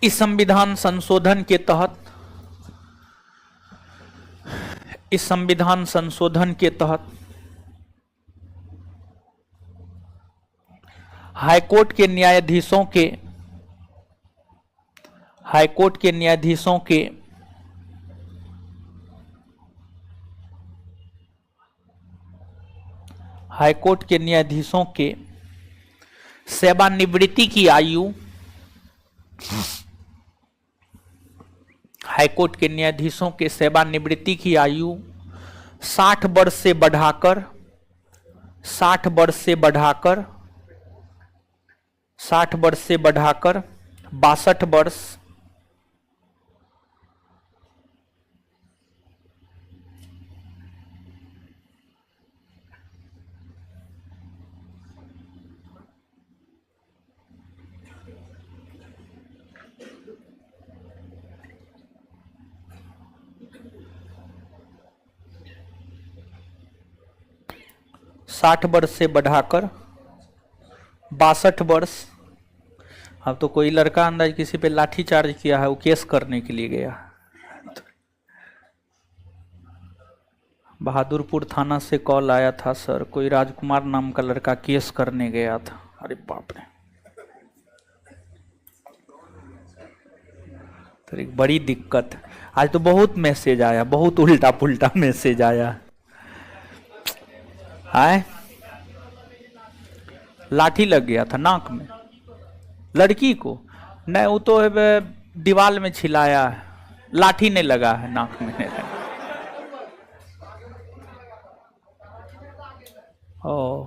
इस संविधान संशोधन के तहत, इस संविधान संशोधन के तहत हाईकोर्ट के न्यायाधीशों के, हाईकोर्ट के न्यायाधीशों के हाईकोर्ट के न्यायाधीशों के सेवानिवृत्ति की आयु, हाईकोर्ट के न्यायाधीशों के सेवानिवृत्ति की आयु 60 वर्ष से बढ़ाकर 60 वर्ष से बढ़ाकर 60 वर्ष से बढ़ाकर 62 वर्ष, 60 वर्ष से बढ़ाकर 62 वर्ष। अब तो कोई लड़का अंदाज किसी पे लाठी चार्ज किया है, वो केस करने के लिए गया। बहादुरपुर थाना से कॉल आया था, सर कोई राजकुमार नाम का लड़का केस करने गया था। अरे बाप रे, तो एक बड़ी दिक्कत। आज तो बहुत मैसेज आया, बहुत उल्टा पुल्टा मैसेज आया। हाय, लाठी लग गया था नाक में लड़की को, नहीं वो तो दीवार में छिलाया है, लाठी नहीं लगा है, नाक में नहीं लगा। ओ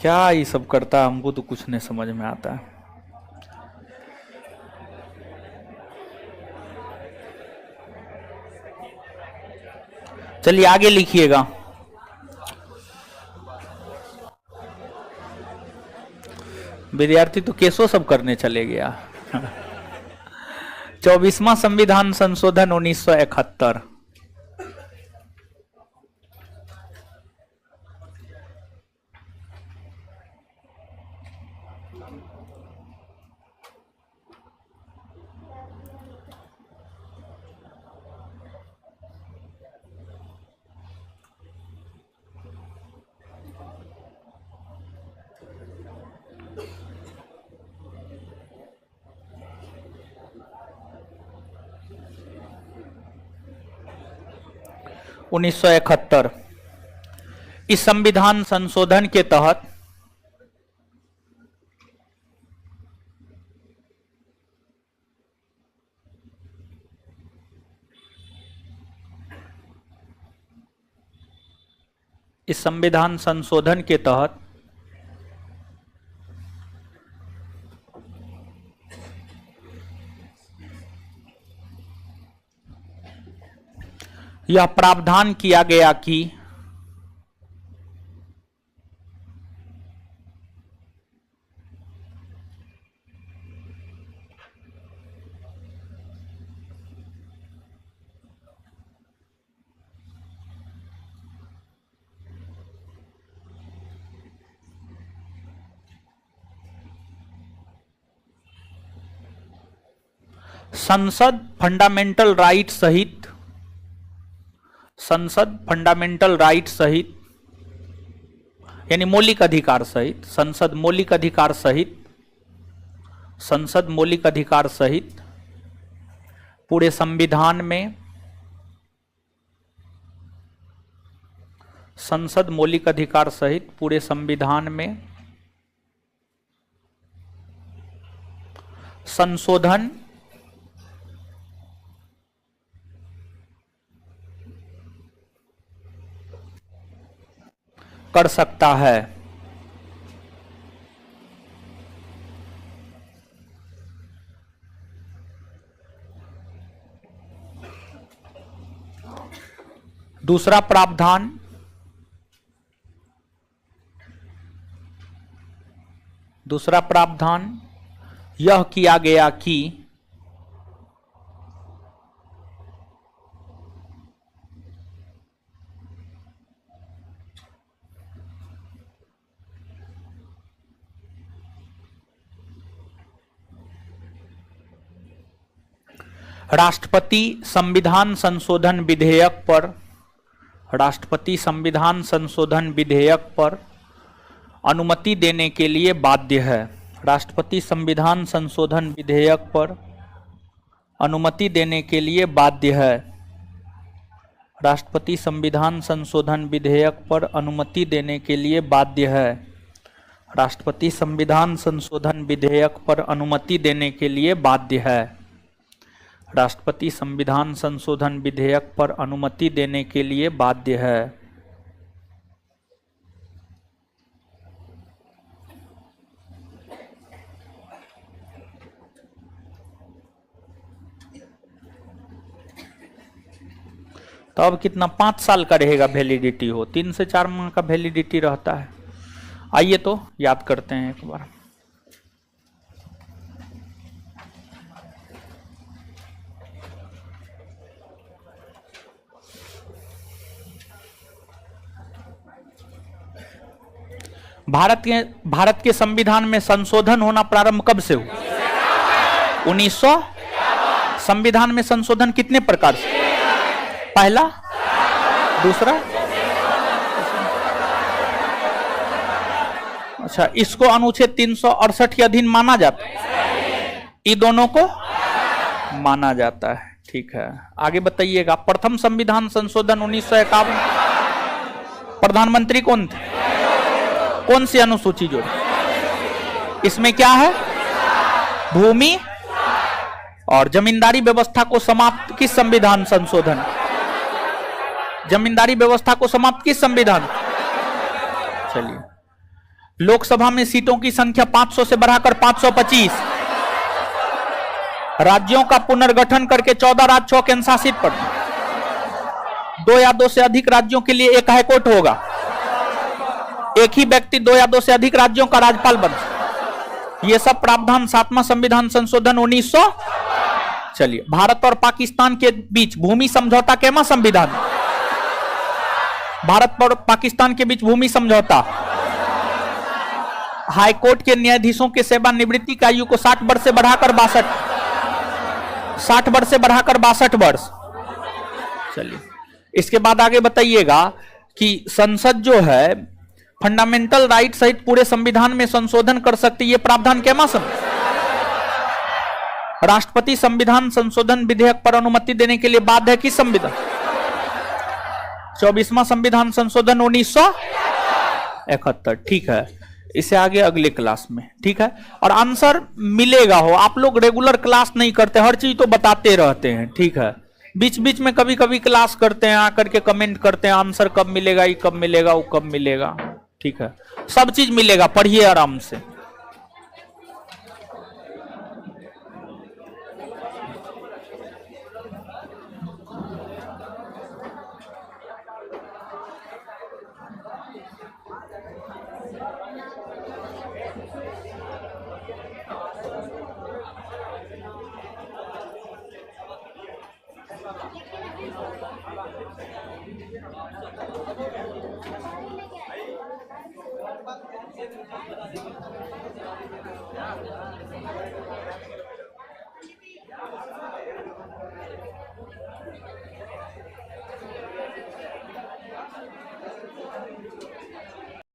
क्या ये सब करता है, हमको तो कुछ नहीं समझ में आता है। चलिए आगे लिखिएगा। विद्यार्थी तो केसो सब करने चले गया। 24वां संविधान संशोधन 1971। इस संविधान संशोधन के तहत इस संविधान संशोधन के तहत यह प्रावधान किया गया कि संसद फंडामेंटल राइट सहित, संसद फंडामेंटल राइट सहित यानी मौलिक अधिकार सहित, संसद मौलिक अधिकार सहित, संसद मौलिक अधिकार सहित पूरे संविधान में, संसद मौलिक अधिकार सहित पूरे संविधान में संशोधन कर सकता है। दूसरा प्रावधान, दूसरा प्रावधान यह किया गया कि राष्ट्रपति संविधान संशोधन विधेयक पर, राष्ट्रपति संविधान संशोधन विधेयक पर अनुमति देने के लिए बाध्य है। राष्ट्रपति संविधान संशोधन विधेयक पर अनुमति देने के लिए बाध्य है। राष्ट्रपति संविधान संशोधन विधेयक पर अनुमति देने के लिए बाध्य है। राष्ट्रपति संविधान संशोधन विधेयक पर अनुमति देने के लिए बाध्य है। राष्ट्रपति संविधान संशोधन विधेयक पर अनुमति देने के लिए बाध्य है। तो अब कितना 5 साल का रहेगा वैलिडिटी हो, 3 से 4 माह का वैलिडिटी रहता है। आइए तो याद करते हैं एक बार। भारत के संविधान में संशोधन होना प्रारंभ कब से हुआ? 1900। संविधान में संशोधन कितने प्रकार से? पहला, दूसरा, अच्छा, इसको अनुच्छेद 368 के अधीन माना जाता है, इन दोनों को माना जाता है। ठीक है, आगे बताइएगा। प्रथम संविधान संशोधन 1951, प्रधानमंत्री कौन थे? कौन सी अनुसूची जोड़ी? इसमें क्या है? भूमि और जमींदारी व्यवस्था को समाप्त किस संविधान संशोधन? जमींदारी व्यवस्था को समाप्त किस संविधान? चलिए, लोकसभा में सीटों की संख्या 500 से बढ़ाकर 525, राज्यों का पुनर्गठन करके 14 राज्य 6 केंद्र शासित प्रदेश, 2 या 2 से अधिक राज्यों के लिए एक हाईकोर्ट होगा, एक ही व्यक्ति 2 या 2 से अधिक राज्यों का राज्यपाल बन सकता। ये सब प्रावधान 7वां संविधान संशोधन 1900। चलिए, भारत और पाकिस्तान के बीच भूमि समझौता केमा संविधान? भारत और पाकिस्तान के बीच भूमि समझौता। हाईकोर्ट के न्यायाधीशों के सेवानिवृत्ति की आयु को 60 वर्ष से बढ़ाकर 62 वर्ष। चलिए, इसके बाद आगे बताइएगा कि संसद जो है फंडामेंटल राइट सहित पूरे संविधान में संशोधन कर सकती है। ये प्रावधान केमा संविधान? राष्ट्रपति संविधान संशोधन विधेयक पर अनुमति देने के लिए बाध्य है किस संविधान? 24वां संविधान संशोधन 1971। ठीक है, इसे आगे अगले क्लास में। ठीक है, और आंसर मिलेगा हो। आप लोग रेगुलर क्लास नहीं करते, हर चीज तो बताते रहते हैं। ठीक है, बीच बीच में कभी कभी क्लास करते हैं, आकर के कमेंट करते हैं आंसर कब मिलेगा, ये कब मिलेगा, वो कब मिलेगा। ठीक है, सब चीज मिलेगा, पढ़िए आराम से।